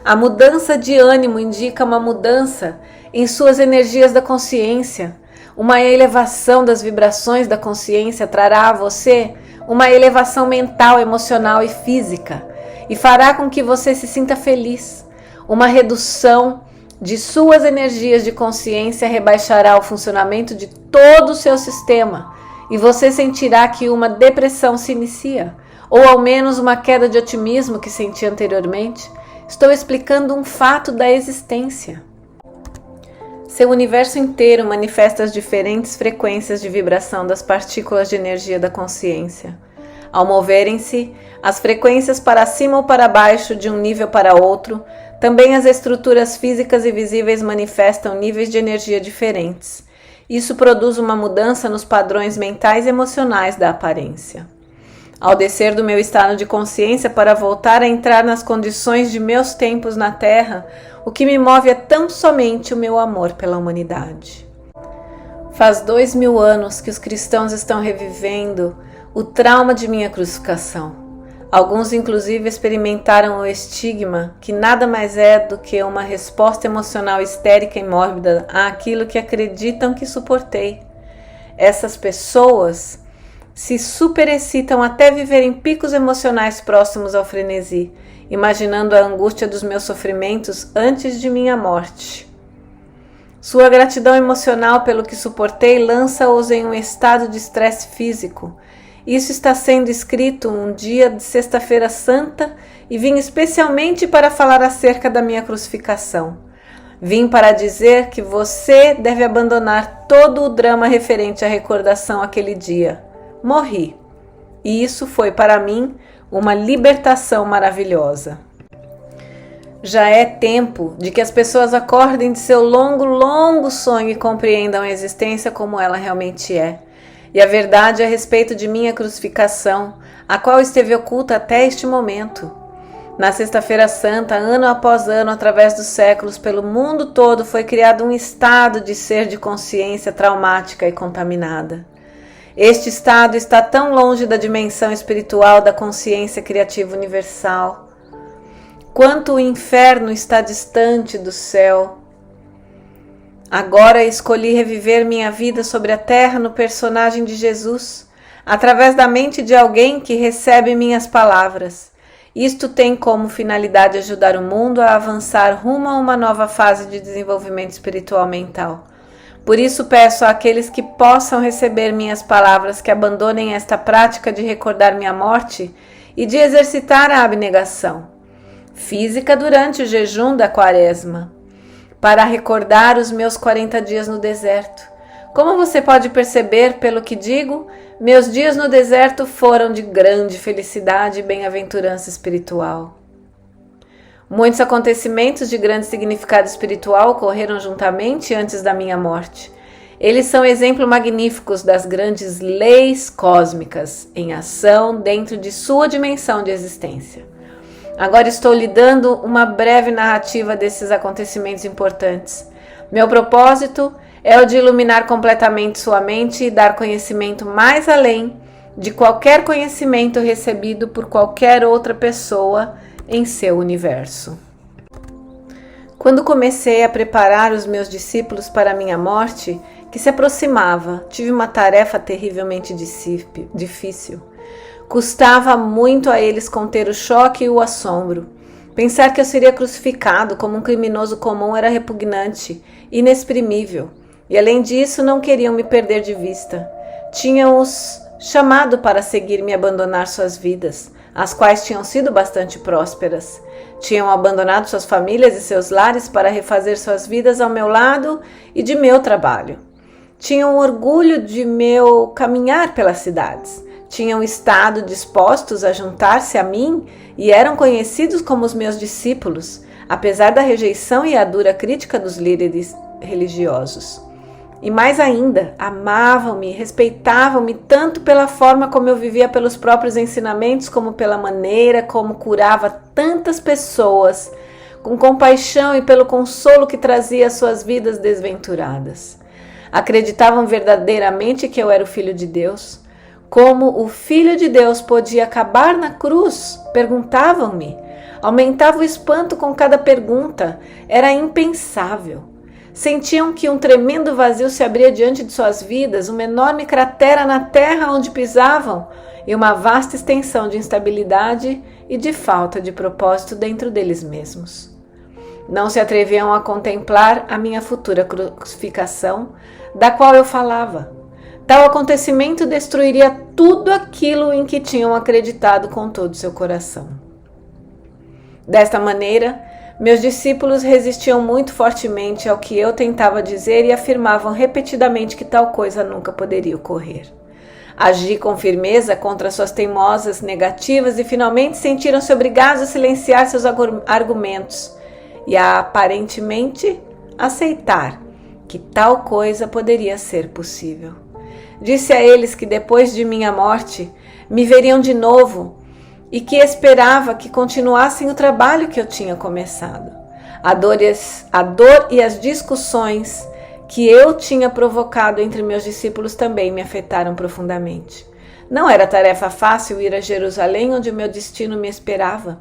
A mudança de ânimo indica uma mudança em suas energias da consciência. Uma elevação das vibrações da consciência trará a você uma elevação mental, emocional e física e fará com que você se sinta feliz. Uma redução de suas energias de consciência rebaixará o funcionamento de todo o seu sistema e você sentirá que uma depressão se inicia, ou ao menos uma queda de otimismo que sentia anteriormente. Estou explicando um fato da existência. Seu universo inteiro manifesta as diferentes frequências de vibração das partículas de energia da consciência. Ao moverem-se, as frequências para cima ou para baixo de um nível para outro, também as estruturas físicas e visíveis manifestam níveis de energia diferentes. Isso produz uma mudança nos padrões mentais e emocionais da aparência. Ao descer do meu estado de consciência para voltar a entrar nas condições de meus tempos na Terra, o que me move é tão somente o meu amor pela humanidade. Faz 2000 anos que os cristãos estão revivendo o trauma de minha crucificação. Alguns inclusive experimentaram o estigma, que nada mais é do que uma resposta emocional histérica e mórbida àquilo que acreditam que suportei. Essas pessoas se superexcitam até viverem picos emocionais próximos ao frenesi, imaginando a angústia dos meus sofrimentos antes de minha morte. Sua gratidão emocional pelo que suportei lança-os em um estado de estresse físico. Isso está sendo escrito um dia de Sexta-feira Santa e vim especialmente para falar acerca da minha crucificação. Vim para dizer que você deve abandonar todo o drama referente à recordação àquele dia. Morri. E isso foi para mim uma libertação maravilhosa. Já é tempo de que as pessoas acordem de seu longo sonho e compreendam a existência como ela realmente é. E a verdade a respeito de minha crucificação, a qual esteve oculta até este momento. Na Sexta-feira Santa, ano após ano, através dos séculos, pelo mundo todo, foi criado um estado de ser de consciência traumática e contaminada. Este estado está tão longe da dimensão espiritual da consciência criativa universal quanto o inferno está distante do céu. Agora escolhi reviver minha vida sobre a terra no personagem de Jesus, através da mente de alguém que recebe minhas palavras. Isto tem como finalidade ajudar o mundo a avançar rumo a uma nova fase de desenvolvimento espiritual mental. Por isso peço àqueles que possam receber minhas palavras que abandonem esta prática de recordar minha morte e de exercitar a abnegação física durante o jejum da Quaresma, para recordar os meus 40 dias no deserto. Como você pode perceber pelo que digo, meus dias no deserto foram de grande felicidade e bem-aventurança espiritual. Muitos acontecimentos de grande significado espiritual ocorreram juntamente antes da minha morte. Eles são exemplos magníficos das grandes leis cósmicas em ação dentro de sua dimensão de existência. Agora estou lhe dando uma breve narrativa desses acontecimentos importantes. Meu propósito é o de iluminar completamente sua mente e dar conhecimento mais além de qualquer conhecimento recebido por qualquer outra pessoa em seu universo. Quando comecei a preparar os meus discípulos para a minha morte, que se aproximava, tive uma tarefa terrivelmente difícil. Custava muito a eles conter o choque e o assombro. Pensar que eu seria crucificado como um criminoso comum era repugnante, inexprimível. E além disso, não queriam me perder de vista. Tinham-os chamado para seguir-me e abandonar suas vidas, as quais tinham sido bastante prósperas. Tinham abandonado suas famílias e seus lares para refazer suas vidas ao meu lado e de meu trabalho. Tinham orgulho de meu caminhar pelas cidades. Tinham estado dispostos a juntar-se a mim e eram conhecidos como os meus discípulos, apesar da rejeição e a dura crítica dos líderes religiosos. E mais ainda, amavam-me, respeitavam-me tanto pela forma como eu vivia pelos próprios ensinamentos, como pela maneira como curava tantas pessoas, com compaixão e pelo consolo que trazia às suas vidas desventuradas. Acreditavam verdadeiramente que eu era o Filho de Deus. Como o Filho de Deus podia acabar na cruz? Perguntavam-me. Aumentava o espanto com cada pergunta. Era impensável. Sentiam que um tremendo vazio se abria diante de suas vidas, uma enorme cratera na terra onde pisavam e uma vasta extensão de instabilidade e de falta de propósito dentro deles mesmos. Não se atreviam a contemplar a minha futura crucificação, da qual eu falava. Tal acontecimento destruiria tudo aquilo em que tinham acreditado com todo o seu coração. Desta maneira, meus discípulos resistiam muito fortemente ao que eu tentava dizer e afirmavam repetidamente que tal coisa nunca poderia ocorrer. Agi com firmeza contra suas teimosas negativas e finalmente sentiram-se obrigados a silenciar seus argumentos e a aparentemente aceitar que tal coisa poderia ser possível. Disse a eles que depois de minha morte me veriam de novo e que esperava que continuassem o trabalho que eu tinha começado. A dor e as discussões que eu tinha provocado entre meus discípulos também me afetaram profundamente. Não era tarefa fácil ir a Jerusalém, onde o meu destino me esperava.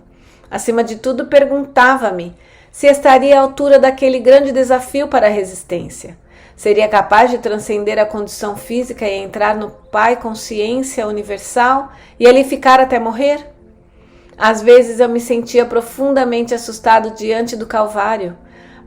Acima de tudo, perguntava-me se estaria à altura daquele grande desafio para a resistência. Seria capaz de transcender a condição física e entrar no Pai Consciência Universal e ali ficar até morrer? Às vezes eu me sentia profundamente assustado diante do Calvário,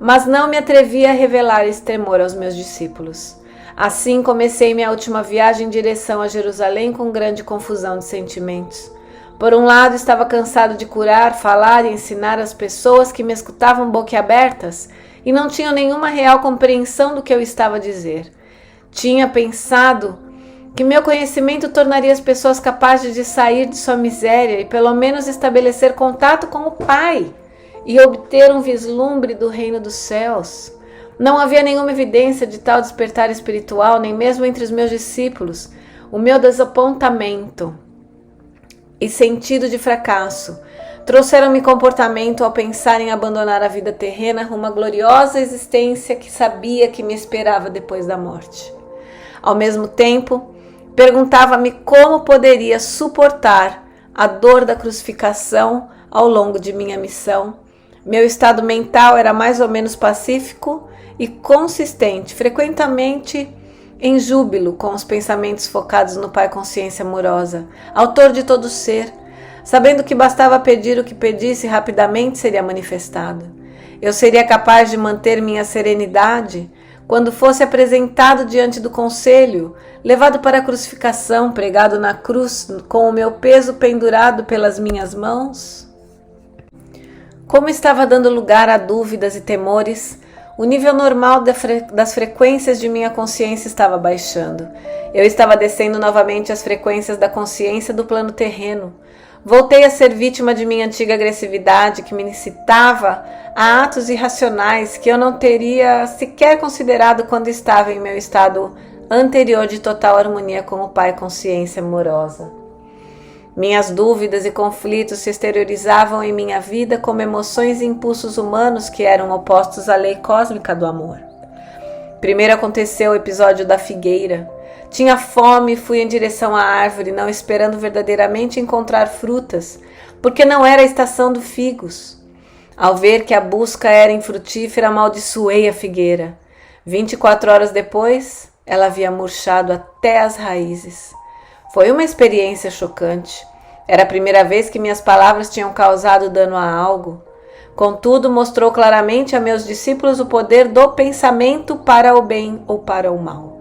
mas não me atrevia a revelar esse temor aos meus discípulos. Assim comecei minha última viagem em direção a Jerusalém com grande confusão de sentimentos. Por um lado, estava cansado de curar, falar e ensinar as pessoas que me escutavam boquiabertas e não tinham nenhuma real compreensão do que eu estava a dizer. Tinha pensado que meu conhecimento tornaria as pessoas capazes de sair de sua miséria e pelo menos estabelecer contato com o Pai e obter um vislumbre do reino dos céus. Não havia nenhuma evidência de tal despertar espiritual, nem mesmo entre os meus discípulos. O meu desapontamento e sentido de fracasso trouxeram-me comportamento ao pensar em abandonar a vida terrena rumo à gloriosa existência que sabia que me esperava depois da morte. Ao mesmo tempo, perguntava-me como poderia suportar a dor da crucificação ao longo de minha missão. Meu estado mental era mais ou menos pacífico e consistente, frequentemente em júbilo com os pensamentos focados no Pai Consciência Amorosa, autor de todo ser, sabendo que bastava pedir o que pedisse rapidamente seria manifestado. Eu seria capaz de manter minha serenidade quando fosse apresentado diante do conselho, levado para a crucificação, pregado na cruz com o meu peso pendurado pelas minhas mãos? Como estava dando lugar a dúvidas e temores, o nível normal das frequências de minha consciência estava baixando. Eu estava descendo novamente as frequências da consciência do plano terreno. Voltei a ser vítima de minha antiga agressividade que me incitava a atos irracionais que eu não teria sequer considerado quando estava em meu estado anterior de total harmonia com o Pai Consciência Amorosa. Minhas dúvidas e conflitos se exteriorizavam em minha vida como emoções e impulsos humanos que eram opostos à lei cósmica do amor. Primeiro aconteceu o episódio da figueira. Tinha fome e fui em direção à árvore, não esperando verdadeiramente encontrar frutas, porque não era a estação dos figos. Ao ver que a busca era infrutífera, amaldiçoei a figueira. 24 horas depois, ela havia murchado até as raízes. Foi uma experiência chocante. Era a primeira vez que minhas palavras tinham causado dano a algo. Contudo, mostrou claramente a meus discípulos o poder do pensamento para o bem ou para o mal.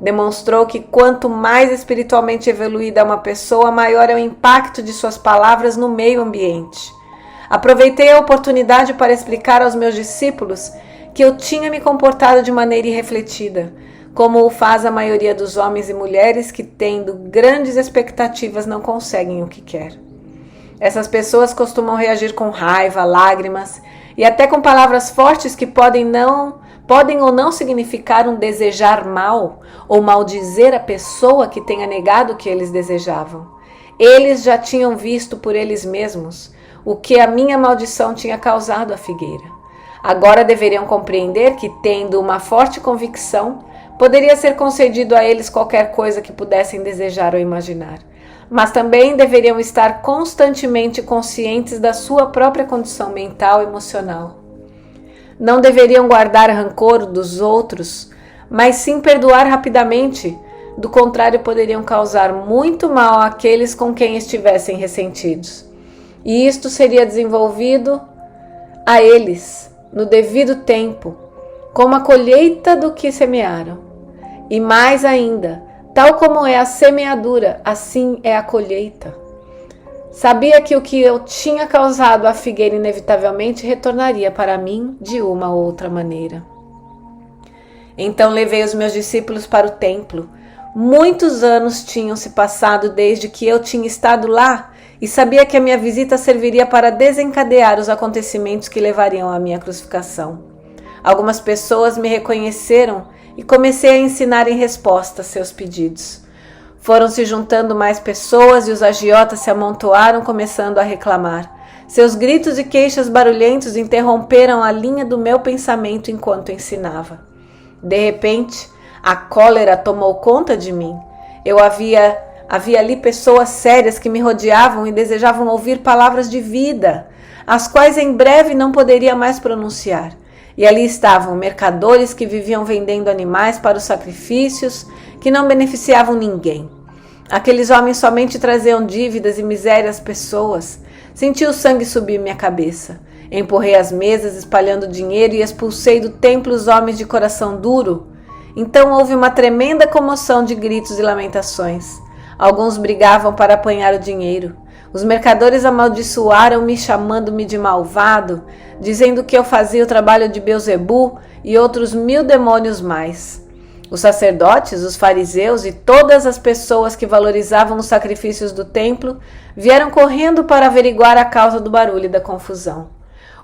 Demonstrou que quanto mais espiritualmente evoluída uma pessoa, maior é o impacto de suas palavras no meio ambiente. Aproveitei a oportunidade para explicar aos meus discípulos que eu tinha me comportado de maneira irrefletida, como o faz a maioria dos homens e mulheres que, tendo grandes expectativas, não conseguem o que quer. Essas pessoas costumam reagir com raiva, lágrimas e até com palavras fortes que podem ou não significar um desejar mal ou maldizer a pessoa que tenha negado o que eles desejavam. Eles já tinham visto por eles mesmos o que a minha maldição tinha causado à figueira. Agora deveriam compreender que, tendo uma forte convicção, poderia ser concedido a eles qualquer coisa que pudessem desejar ou imaginar, mas também deveriam estar constantemente conscientes da sua própria condição mental e emocional. Não deveriam guardar rancor dos outros, mas sim perdoar rapidamente, do contrário poderiam causar muito mal àqueles com quem estivessem ressentidos. E isto seria desenvolvido a eles, no devido tempo, como a colheita do que semearam. E mais ainda, tal como é a semeadura, assim é a colheita. Sabia que o que eu tinha causado à figueira inevitavelmente retornaria para mim de uma ou outra maneira. Então levei os meus discípulos para o templo. Muitos anos tinham se passado desde que eu tinha estado lá e sabia que a minha visita serviria para desencadear os acontecimentos que levariam à minha crucificação. Algumas pessoas me reconheceram e comecei a ensinar em resposta a seus pedidos. Foram se juntando mais pessoas e os agiotas se amontoaram, começando a reclamar. Seus gritos e queixas barulhentos interromperam a linha do meu pensamento enquanto ensinava. De repente, a cólera tomou conta de mim. Havia ali pessoas sérias que me rodeavam e desejavam ouvir palavras de vida, as quais em breve não poderia mais pronunciar. E ali estavam mercadores que viviam vendendo animais para os sacrifícios que não beneficiavam ninguém. Aqueles homens somente traziam dívidas e miséria às pessoas. Senti o sangue subir minha cabeça. Empurrei as mesas espalhando dinheiro e expulsei do templo os homens de coração duro. Então houve uma tremenda comoção de gritos e lamentações. Alguns brigavam para apanhar o dinheiro. Os mercadores amaldiçoaram-me, chamando-me de malvado, dizendo que eu fazia o trabalho de Belzebu e outros 1000 demônios mais. Os sacerdotes, os fariseus e todas as pessoas que valorizavam os sacrifícios do templo vieram correndo para averiguar a causa do barulho e da confusão.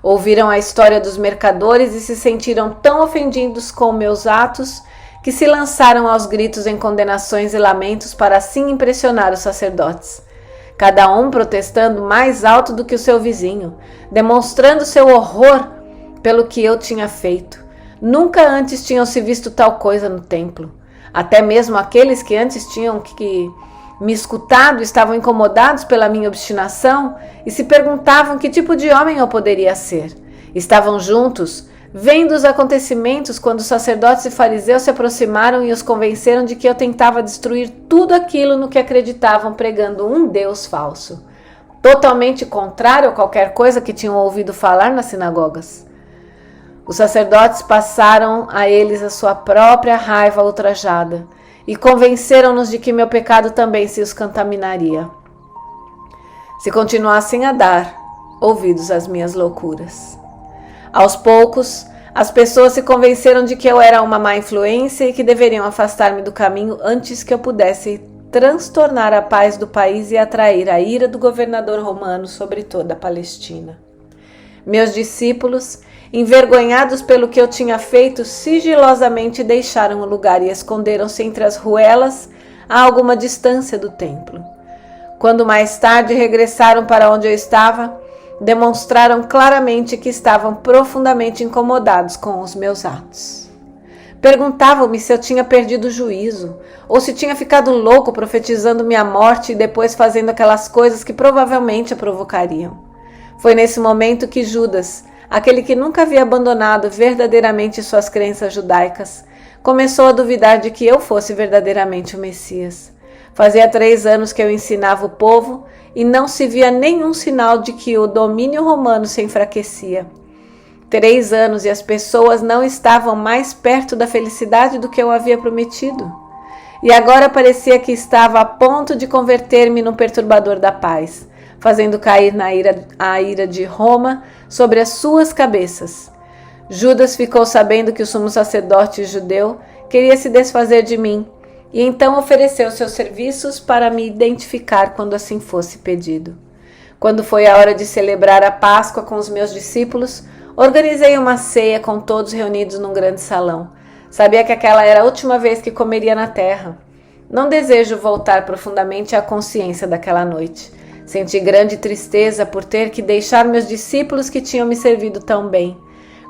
Ouviram a história dos mercadores e se sentiram tão ofendidos com meus atos que se lançaram aos gritos em condenações e lamentos para assim impressionar os sacerdotes. Cada um protestando mais alto do que o seu vizinho, demonstrando seu horror pelo que eu tinha feito. Nunca antes tinham se visto tal coisa no templo. Até mesmo aqueles que antes tinham que me escutado, estavam incomodados pela minha obstinação e se perguntavam que tipo de homem eu poderia ser. Estavam juntos, vendo os acontecimentos quando os sacerdotes e fariseus se aproximaram e os convenceram de que eu tentava destruir tudo aquilo no que acreditavam, pregando um Deus falso, totalmente contrário a qualquer coisa que tinham ouvido falar nas sinagogas. Os sacerdotes passaram a eles a sua própria raiva ultrajada e convenceram-nos de que meu pecado também se os contaminaria, se continuassem a dar ouvidos às minhas loucuras. Aos poucos, as pessoas se convenceram de que eu era uma má influência e que deveriam afastar-me do caminho antes que eu pudesse transtornar a paz do país e atrair a ira do governador romano sobre toda a Palestina. Meus discípulos, envergonhados pelo que eu tinha feito, sigilosamente deixaram o lugar e esconderam-se entre as ruelas a alguma distância do templo. Quando mais tarde regressaram para onde eu estava, demonstraram claramente que estavam profundamente incomodados com os meus atos. Perguntavam-me se eu tinha perdido o juízo, ou se tinha ficado louco profetizando minha morte e depois fazendo aquelas coisas que provavelmente a provocariam. Foi nesse momento que Judas, aquele que nunca havia abandonado verdadeiramente suas crenças judaicas, começou a duvidar de que eu fosse verdadeiramente o Messias. Fazia 3 anos que eu ensinava o povo e não se via nenhum sinal de que o domínio romano se enfraquecia. 3 anos e as pessoas não estavam mais perto da felicidade do que eu havia prometido. E agora parecia que estava a ponto de converter-me num perturbador da paz, fazendo cair a ira de Roma sobre as suas cabeças. Judas ficou sabendo que o sumo sacerdote judeu queria se desfazer de mim, e então ofereceu seus serviços para me identificar quando assim fosse pedido. Quando foi a hora de celebrar a Páscoa com os meus discípulos, organizei uma ceia com todos reunidos num grande salão. Sabia que aquela era a última vez que comeria na terra. Não desejo voltar profundamente à consciência daquela noite. Senti grande tristeza por ter que deixar meus discípulos que tinham me servido tão bem.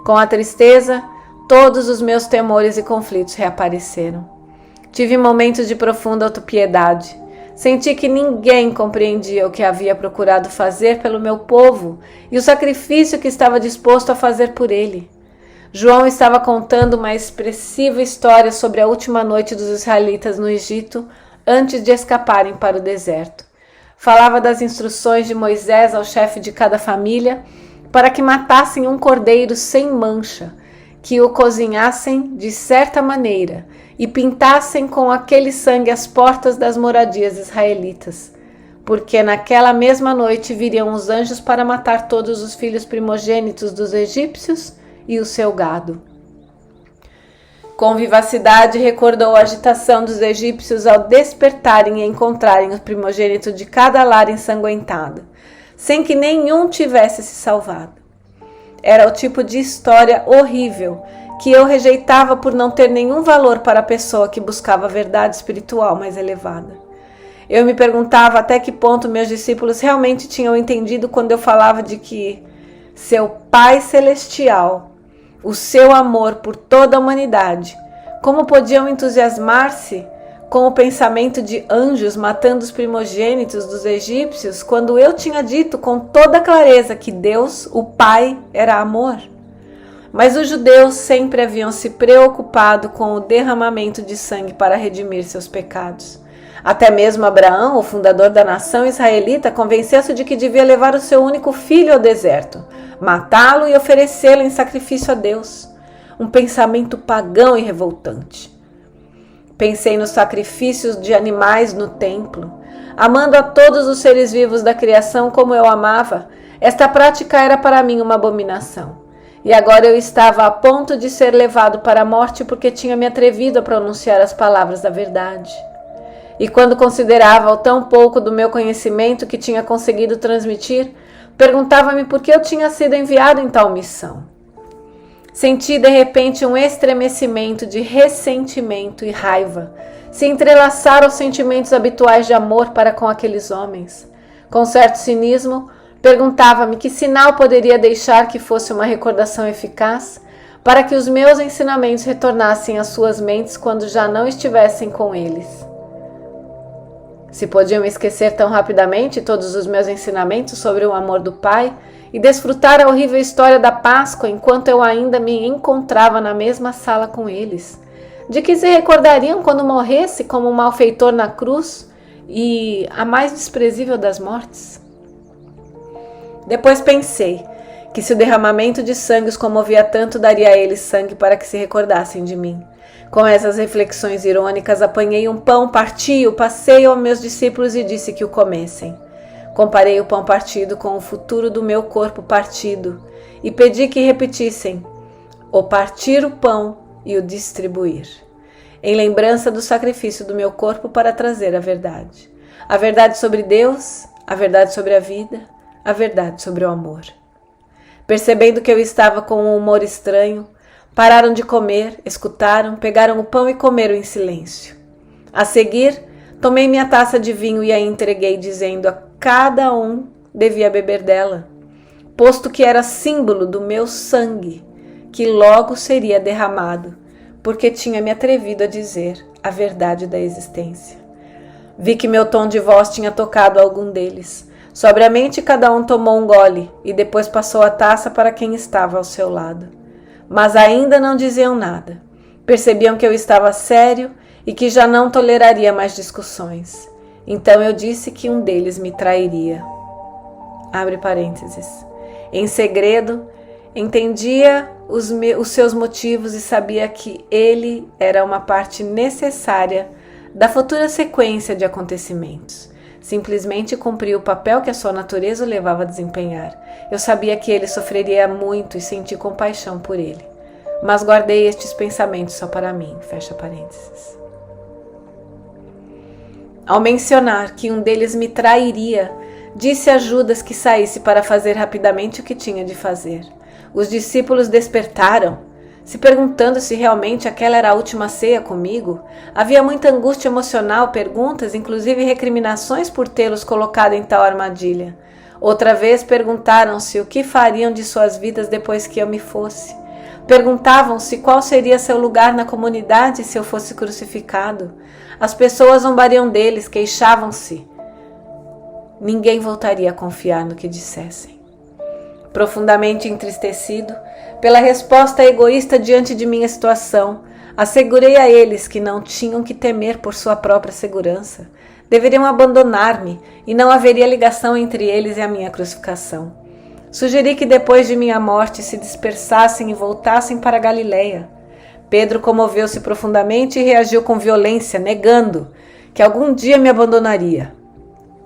Com a tristeza, todos os meus temores e conflitos reapareceram. Tive momentos de profunda autopiedade. Senti que ninguém compreendia o que havia procurado fazer pelo meu povo e o sacrifício que estava disposto a fazer por ele. João estava contando uma expressiva história sobre a última noite dos israelitas no Egito antes de escaparem para o deserto. Falava das instruções de Moisés ao chefe de cada família para que matassem um cordeiro sem mancha, que o cozinhassem de certa maneira e pintassem com aquele sangue as portas das moradias israelitas, porque naquela mesma noite viriam os anjos para matar todos os filhos primogênitos dos egípcios e o seu gado. Com vivacidade recordou a agitação dos egípcios ao despertarem e encontrarem o primogênito de cada lar ensanguentado, sem que nenhum tivesse se salvado. Era o tipo de história horrível que eu rejeitava por não ter nenhum valor para a pessoa que buscava a verdade espiritual mais elevada. Eu me perguntava até que ponto meus discípulos realmente tinham entendido quando eu falava de que seu Pai Celestial, o seu amor por toda a humanidade, como podiam entusiasmar-se com o pensamento de anjos matando os primogênitos dos egípcios, quando eu tinha dito com toda clareza que Deus, o Pai, era amor? Mas os judeus sempre haviam se preocupado com o derramamento de sangue para redimir seus pecados. Até mesmo Abraão, o fundador da nação israelita, convenceu-se de que devia levar o seu único filho ao deserto, matá-lo e oferecê-lo em sacrifício a Deus. Um pensamento pagão e revoltante. Pensei nos sacrifícios de animais no templo. Amando a todos os seres vivos da criação como eu amava, esta prática era para mim uma abominação. E agora eu estava a ponto de ser levado para a morte porque tinha me atrevido a pronunciar as palavras da verdade. E quando considerava o tão pouco do meu conhecimento que tinha conseguido transmitir, perguntava-me por que eu tinha sido enviado em tal missão. Senti de repente um estremecimento de ressentimento e raiva se entrelaçar aos sentimentos habituais de amor para com aqueles homens. Com certo cinismo, perguntava-me que sinal poderia deixar que fosse uma recordação eficaz para que os meus ensinamentos retornassem às suas mentes quando já não estivessem com eles. Se podiam esquecer tão rapidamente todos os meus ensinamentos sobre o amor do Pai e desfrutar a horrível história da Páscoa enquanto eu ainda me encontrava na mesma sala com eles? De que se recordariam quando morresse como um malfeitor na cruz e a mais desprezível das mortes? Depois pensei que se o derramamento de sangue os comovia tanto, daria a eles sangue para que se recordassem de mim. Com essas reflexões irônicas, apanhei um pão, parti-o, passei-o aos meus discípulos e disse que o comessem. Comparei o pão partido com o futuro do meu corpo partido e pedi que repetissem o partir o pão e o distribuir, em lembrança do sacrifício do meu corpo para trazer a verdade sobre Deus, a verdade sobre a vida, a verdade sobre o amor. Percebendo que eu estava com um humor estranho, pararam de comer, escutaram, pegaram o pão e comeram em silêncio. A seguir, tomei minha taça de vinho e a entreguei, dizendo a cada um devia beber dela, posto que era símbolo do meu sangue, que logo seria derramado, porque tinha me atrevido a dizer a verdade da existência. Vi que meu tom de voz tinha tocado algum deles. Sobriamente cada um tomou um gole e depois passou a taça para quem estava ao seu lado. Mas ainda não diziam nada. Percebiam que eu estava sério e que já não toleraria mais discussões. Então eu disse que um deles me trairia. Abre parênteses. Em segredo, entendia os seus motivos e sabia que ele era uma parte necessária da futura sequência de acontecimentos. Simplesmente cumpria o papel que a sua natureza o levava a desempenhar. Eu sabia que ele sofreria muito e senti compaixão por ele. Mas guardei estes pensamentos só para mim. Fecha parênteses. Ao mencionar que um deles me trairia, disse a Judas que saísse para fazer rapidamente o que tinha de fazer. Os discípulos despertaram, se perguntando se realmente aquela era a última ceia comigo. Havia muita angústia emocional, perguntas, inclusive recriminações por tê-los colocado em tal armadilha. Outra vez perguntaram-se o que fariam de suas vidas depois que eu me fosse. Perguntavam-se qual seria seu lugar na comunidade se eu fosse crucificado. As pessoas zombariam deles, queixavam-se. Ninguém voltaria a confiar no que dissessem. Profundamente entristecido pela resposta egoísta diante de minha situação, assegurei a eles que não tinham que temer por sua própria segurança. Deveriam abandonar-me e não haveria ligação entre eles e a minha crucificação. Sugeri que depois de minha morte se dispersassem e voltassem para Galileia. Pedro comoveu-se profundamente e reagiu com violência, negando que algum dia me abandonaria.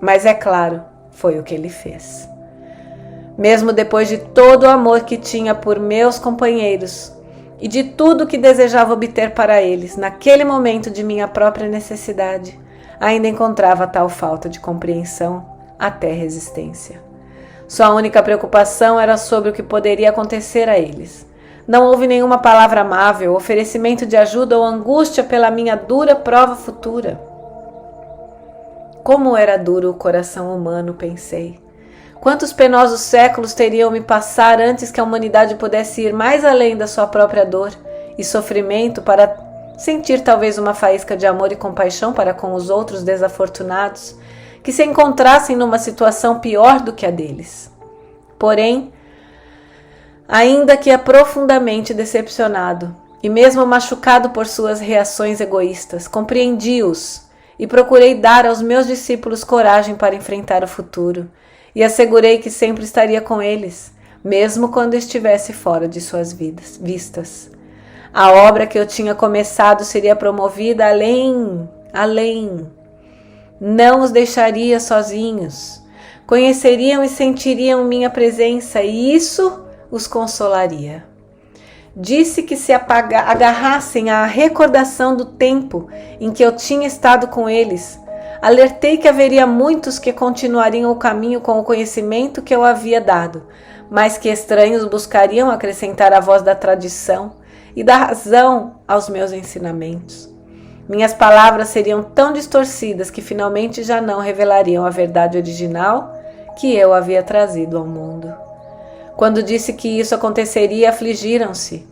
Mas é claro, foi o que ele fez. Mesmo depois de todo o amor que tinha por meus companheiros e de tudo que desejava obter para eles, naquele momento de minha própria necessidade, ainda encontrava tal falta de compreensão, até resistência. Sua única preocupação era sobre o que poderia acontecer a eles. Não houve nenhuma palavra amável, oferecimento de ajuda ou angústia pela minha dura prova futura. Como era duro o coração humano, pensei. Quantos penosos séculos teriam me passar antes que a humanidade pudesse ir mais além da sua própria dor e sofrimento para sentir talvez uma faísca de amor e compaixão para com os outros desafortunados que se encontrassem numa situação pior do que a deles. Porém, ainda que profundamente decepcionado e mesmo machucado por suas reações egoístas, compreendi-os e procurei dar aos meus discípulos coragem para enfrentar o futuro. E assegurei que sempre estaria com eles, mesmo quando estivesse fora de suas vistas. A obra que eu tinha começado seria promovida além. Não os deixaria sozinhos. Conheceriam e sentiriam minha presença e isso os consolaria. Disse que se agarrassem à recordação do tempo em que eu tinha estado com eles. Alertei que haveria muitos que continuariam o caminho com o conhecimento que eu havia dado, mas que estranhos buscariam acrescentar a voz da tradição e da razão aos meus ensinamentos. Minhas palavras seriam tão distorcidas que finalmente já não revelariam a verdade original que eu havia trazido ao mundo. Quando disse que isso aconteceria, afligiram-se.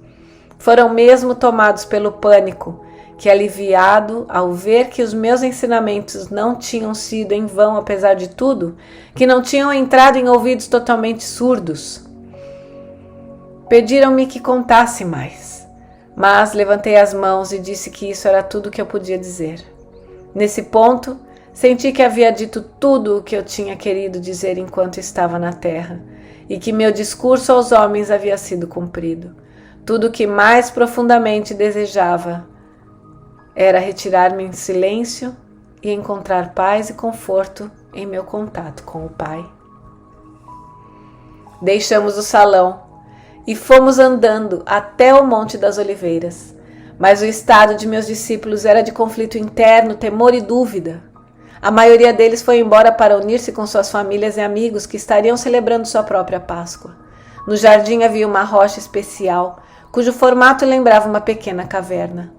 Foram mesmo tomados pelo pânico, que, aliviado ao ver que os meus ensinamentos não tinham sido em vão apesar de tudo, que não tinham entrado em ouvidos totalmente surdos, pediram-me que contasse mais, mas levantei as mãos e disse que isso era tudo o que eu podia dizer. Nesse ponto, senti que havia dito tudo o que eu tinha querido dizer enquanto estava na terra, e que meu discurso aos homens havia sido cumprido. Tudo o que mais profundamente desejava era retirar-me em silêncio e encontrar paz e conforto em meu contato com o Pai. Deixamos o salão e fomos andando até o Monte das Oliveiras, mas o estado de meus discípulos era de conflito interno, temor e dúvida. A maioria deles foi embora para unir-se com suas famílias e amigos que estariam celebrando sua própria Páscoa. No jardim havia uma rocha especial, cujo formato lembrava uma pequena caverna.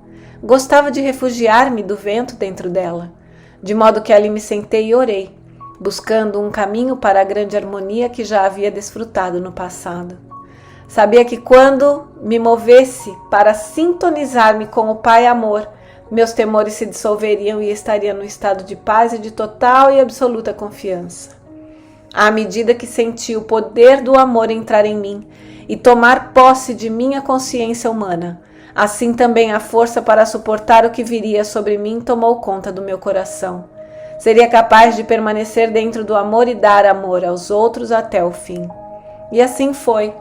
Gostava de refugiar-me do vento dentro dela, de modo que ali me sentei e orei, buscando um caminho para a grande harmonia que já havia desfrutado no passado. Sabia que quando me movesse para sintonizar-me com o Pai Amor, meus temores se dissolveriam e estaria no estado de paz e de total e absoluta confiança. À medida que senti o poder do amor entrar em mim e tomar posse de minha consciência humana, assim também a força para suportar o que viria sobre mim tomou conta do meu coração. Seria capaz de permanecer dentro do amor e dar amor aos outros até o fim. E assim foi.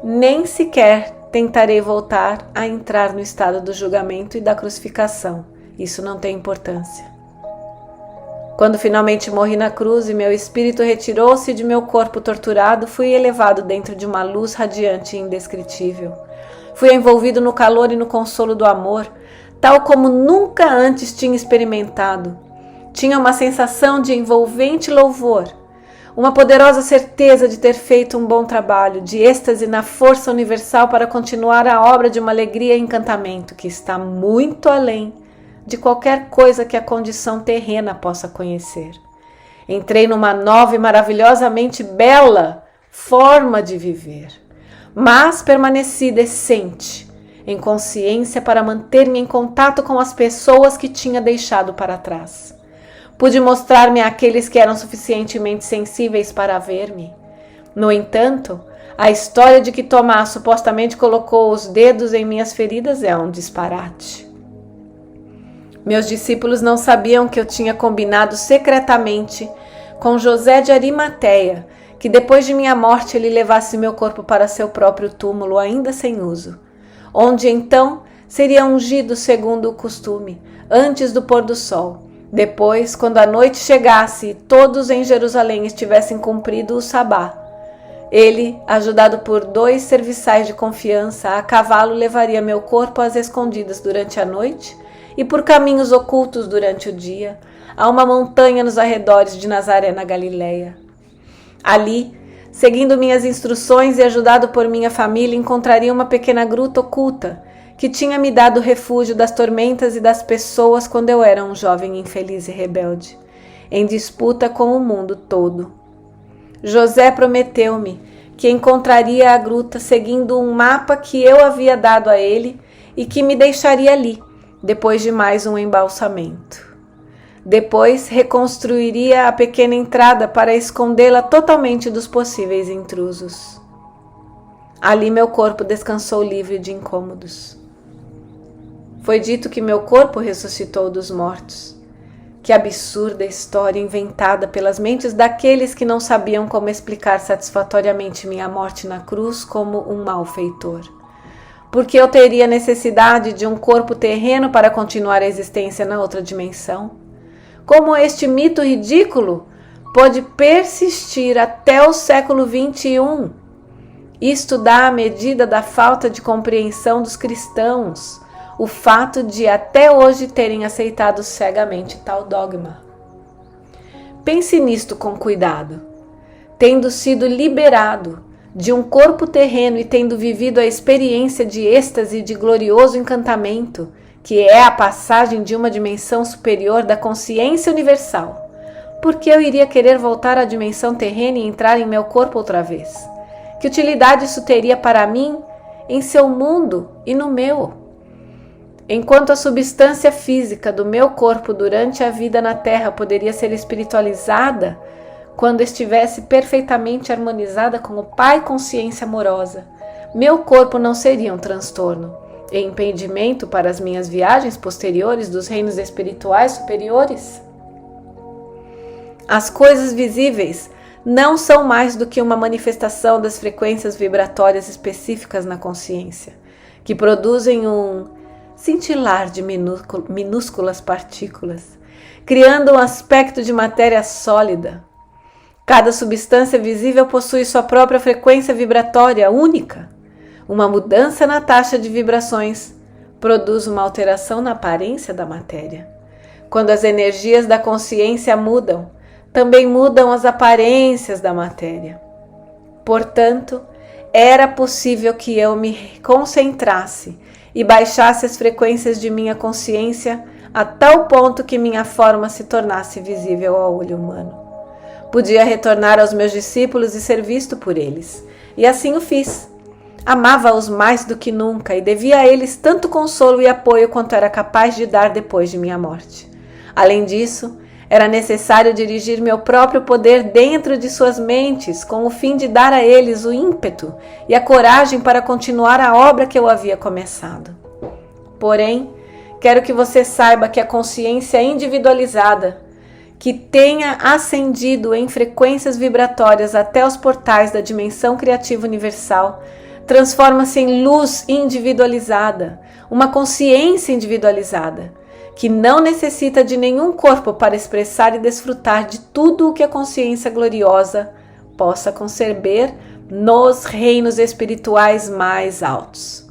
Nem sequer tentarei voltar a entrar no estado do julgamento e da crucificação. Isso não tem importância. Quando finalmente morri na cruz e meu espírito retirou-se de meu corpo torturado, fui elevado dentro de uma luz radiante e indescritível. Fui envolvido no calor e no consolo do amor, tal como nunca antes tinha experimentado. Tinha uma sensação de envolvente louvor, uma poderosa certeza de ter feito um bom trabalho, de êxtase na força universal para continuar a obra de uma alegria e encantamento que está muito além de qualquer coisa que a condição terrena possa conhecer. Entrei numa nova e maravilhosamente bela forma de viver, mas permaneci decente, em consciência para manter-me em contato com as pessoas que tinha deixado para trás. Pude mostrar-me àqueles que eram suficientemente sensíveis para ver-me. No entanto, a história de que Tomás supostamente colocou os dedos em minhas feridas é um disparate. Meus discípulos não sabiam que eu tinha combinado secretamente com José de Arimateia que depois de minha morte ele levasse meu corpo para seu próprio túmulo ainda sem uso, onde então seria ungido segundo o costume, antes do pôr do sol. Depois, quando a noite chegasse e todos em Jerusalém estivessem cumprido o sabá, ele, ajudado por 2 serviçais de confiança, a cavalo levaria meu corpo às escondidas durante a noite e por caminhos ocultos durante o dia, a uma montanha nos arredores de Nazaré, na Galileia. Ali, seguindo minhas instruções e ajudado por minha família, encontraria uma pequena gruta oculta, que tinha me dado refúgio das tormentas e das pessoas quando eu era um jovem infeliz e rebelde, em disputa com o mundo todo. José prometeu-me que encontraria a gruta seguindo um mapa que eu havia dado a ele e que me deixaria ali, depois de mais um embalsamento. Depois reconstruiria a pequena entrada para escondê-la totalmente dos possíveis intrusos. Ali meu corpo descansou livre de incômodos. Foi dito que meu corpo ressuscitou dos mortos. Que absurda história inventada pelas mentes daqueles que não sabiam como explicar satisfatoriamente minha morte na cruz como um malfeitor. Porque eu teria necessidade de um corpo terreno para continuar a existência na outra dimensão? Como este mito ridículo pode persistir até o século XXI? Isto dá a medida da falta de compreensão dos cristãos, o fato de até hoje terem aceitado cegamente tal dogma. Pense nisto com cuidado. Tendo sido liberado de um corpo terreno e tendo vivido a experiência de êxtase e de glorioso encantamento, que é a passagem de uma dimensão superior da consciência universal, por que eu iria querer voltar à dimensão terrena e entrar em meu corpo outra vez? Que utilidade isso teria para mim, em seu mundo e no meu? Enquanto a substância física do meu corpo durante a vida na Terra poderia ser espiritualizada quando estivesse perfeitamente harmonizada com o Pai Consciência Amorosa, meu corpo não seria um transtorno e impedimento para as minhas viagens posteriores dos reinos espirituais superiores? As coisas visíveis não são mais do que uma manifestação das frequências vibratórias específicas na consciência, que produzem um cintilar de minúsculas partículas, criando um aspecto de matéria sólida. Cada substância visível possui sua própria frequência vibratória única. Uma mudança na taxa de vibrações produz uma alteração na aparência da matéria. Quando as energias da consciência mudam, também mudam as aparências da matéria. Portanto, era possível que eu me concentrasse e baixasse as frequências de minha consciência a tal ponto que minha forma se tornasse visível ao olho humano. Podia retornar aos meus discípulos e ser visto por eles, e assim o fiz. Amava-os mais do que nunca e devia a eles tanto consolo e apoio quanto era capaz de dar depois de minha morte. Além disso, era necessário dirigir meu próprio poder dentro de suas mentes, com o fim de dar a eles o ímpeto e a coragem para continuar a obra que eu havia começado. Porém, quero que você saiba que a consciência individualizada, que tenha ascendido em frequências vibratórias até os portais da dimensão criativa universal, transforma-se em luz individualizada, uma consciência individualizada, que não necessita de nenhum corpo para expressar e desfrutar de tudo o que a consciência gloriosa possa conceber nos reinos espirituais mais altos.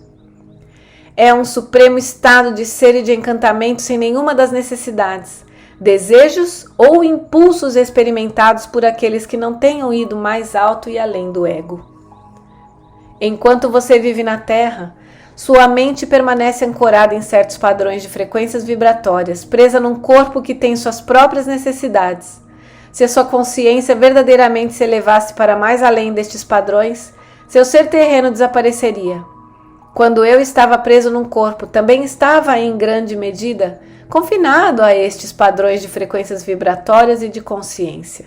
É um supremo estado de ser e de encantamento sem nenhuma das necessidades, desejos ou impulsos experimentados por aqueles que não tenham ido mais alto e além do ego. Enquanto você vive na Terra, sua mente permanece ancorada em certos padrões de frequências vibratórias, presa num corpo que tem suas próprias necessidades. Se a sua consciência verdadeiramente se elevasse para mais além destes padrões, seu ser terreno desapareceria. Quando eu estava preso num corpo, também estava, em grande medida, confinado a estes padrões de frequências vibratórias e de consciência.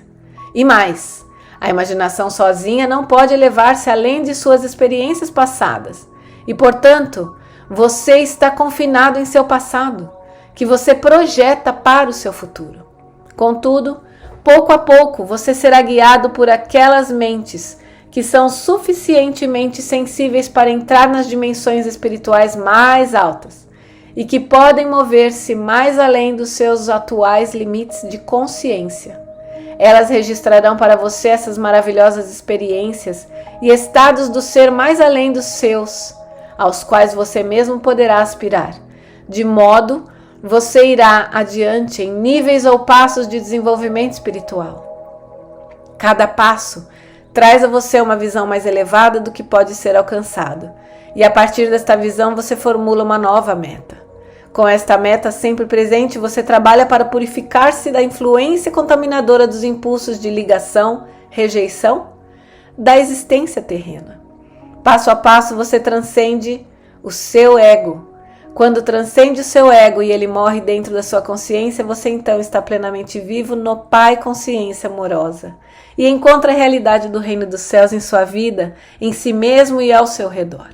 E mais, a imaginação sozinha não pode elevar-se além de suas experiências passadas. E, portanto, você está confinado em seu passado, que você projeta para o seu futuro. Contudo, pouco a pouco você será guiado por aquelas mentes que são suficientemente sensíveis para entrar nas dimensões espirituais mais altas e que podem mover-se mais além dos seus atuais limites de consciência. Elas registrarão para você essas maravilhosas experiências e estados do ser mais além dos seus, aos quais você mesmo poderá aspirar, de modo você irá adiante em níveis ou passos de desenvolvimento espiritual. Cada passo traz a você uma visão mais elevada do que pode ser alcançado, e a partir desta visão você formula uma nova meta. Com esta meta sempre presente, você trabalha para purificar-se da influência contaminadora dos impulsos de ligação, rejeição da existência terrena. Passo a passo você transcende o seu ego. Quando transcende o seu ego e ele morre dentro da sua consciência, você então está plenamente vivo no Pai Consciência Amorosa e encontra a realidade do reino dos céus em sua vida, em si mesmo e ao seu redor.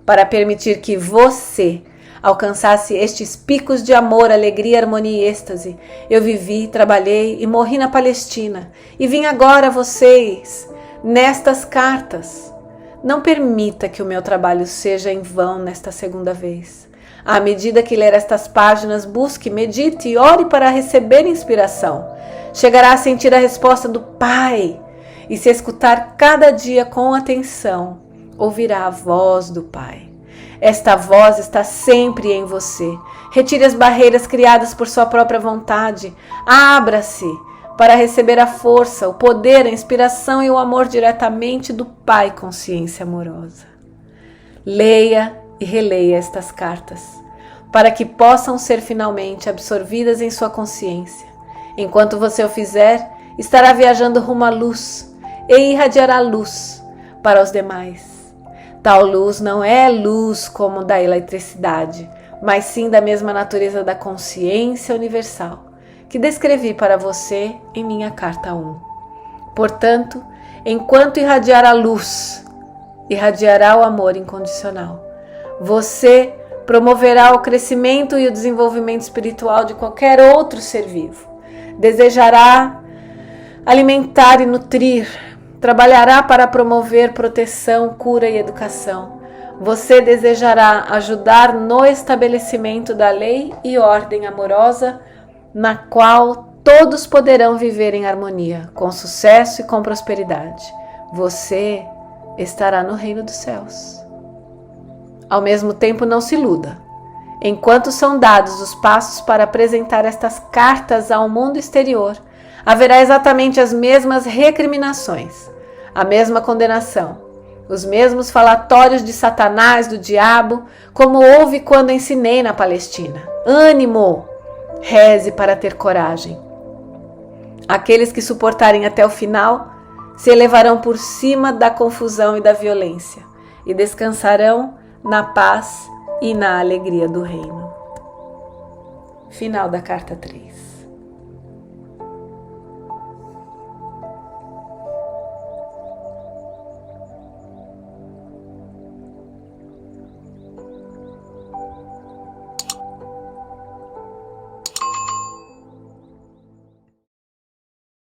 Para permitir que você alcançasse estes picos de amor, alegria, harmonia e êxtase, eu vivi, trabalhei e morri na Palestina e vim agora a vocês nestas cartas. Não permita que o meu trabalho seja em vão nesta segunda vez. À medida que ler estas páginas, busque, medite e ore para receber inspiração. Chegará a sentir a resposta do Pai e se escutar cada dia com atenção, ouvirá a voz do Pai. Esta voz está sempre em você. Retire as barreiras criadas por sua própria vontade. Abra-se para receber a força, o poder, a inspiração e o amor diretamente do Pai Consciência Amorosa. Leia e releia estas cartas, para que possam ser finalmente absorvidas em sua consciência. Enquanto você o fizer, estará viajando rumo à luz e irradiará luz para os demais. Tal luz não é luz como da eletricidade, mas sim da mesma natureza da consciência universal, que descrevi para você em minha carta 1. Portanto, enquanto irradiar a luz, irradiará o amor incondicional. Você promoverá o crescimento e o desenvolvimento espiritual de qualquer outro ser vivo. Desejará alimentar e nutrir, trabalhará para promover proteção, cura e educação. Você desejará ajudar no estabelecimento da lei e ordem amorosa, na qual todos poderão viver em harmonia, com sucesso e com prosperidade. Você estará no reino dos céus. Ao mesmo tempo, não se iluda. Enquanto são dados os passos para apresentar estas cartas ao mundo exterior, haverá exatamente as mesmas recriminações, a mesma condenação, os mesmos falatórios de Satanás, do diabo, como houve quando ensinei na Palestina. Ânimo! Reze para ter coragem. Aqueles que suportarem até o final se elevarão por cima da confusão e da violência e descansarão na paz e na alegria do reino. Final da carta 3.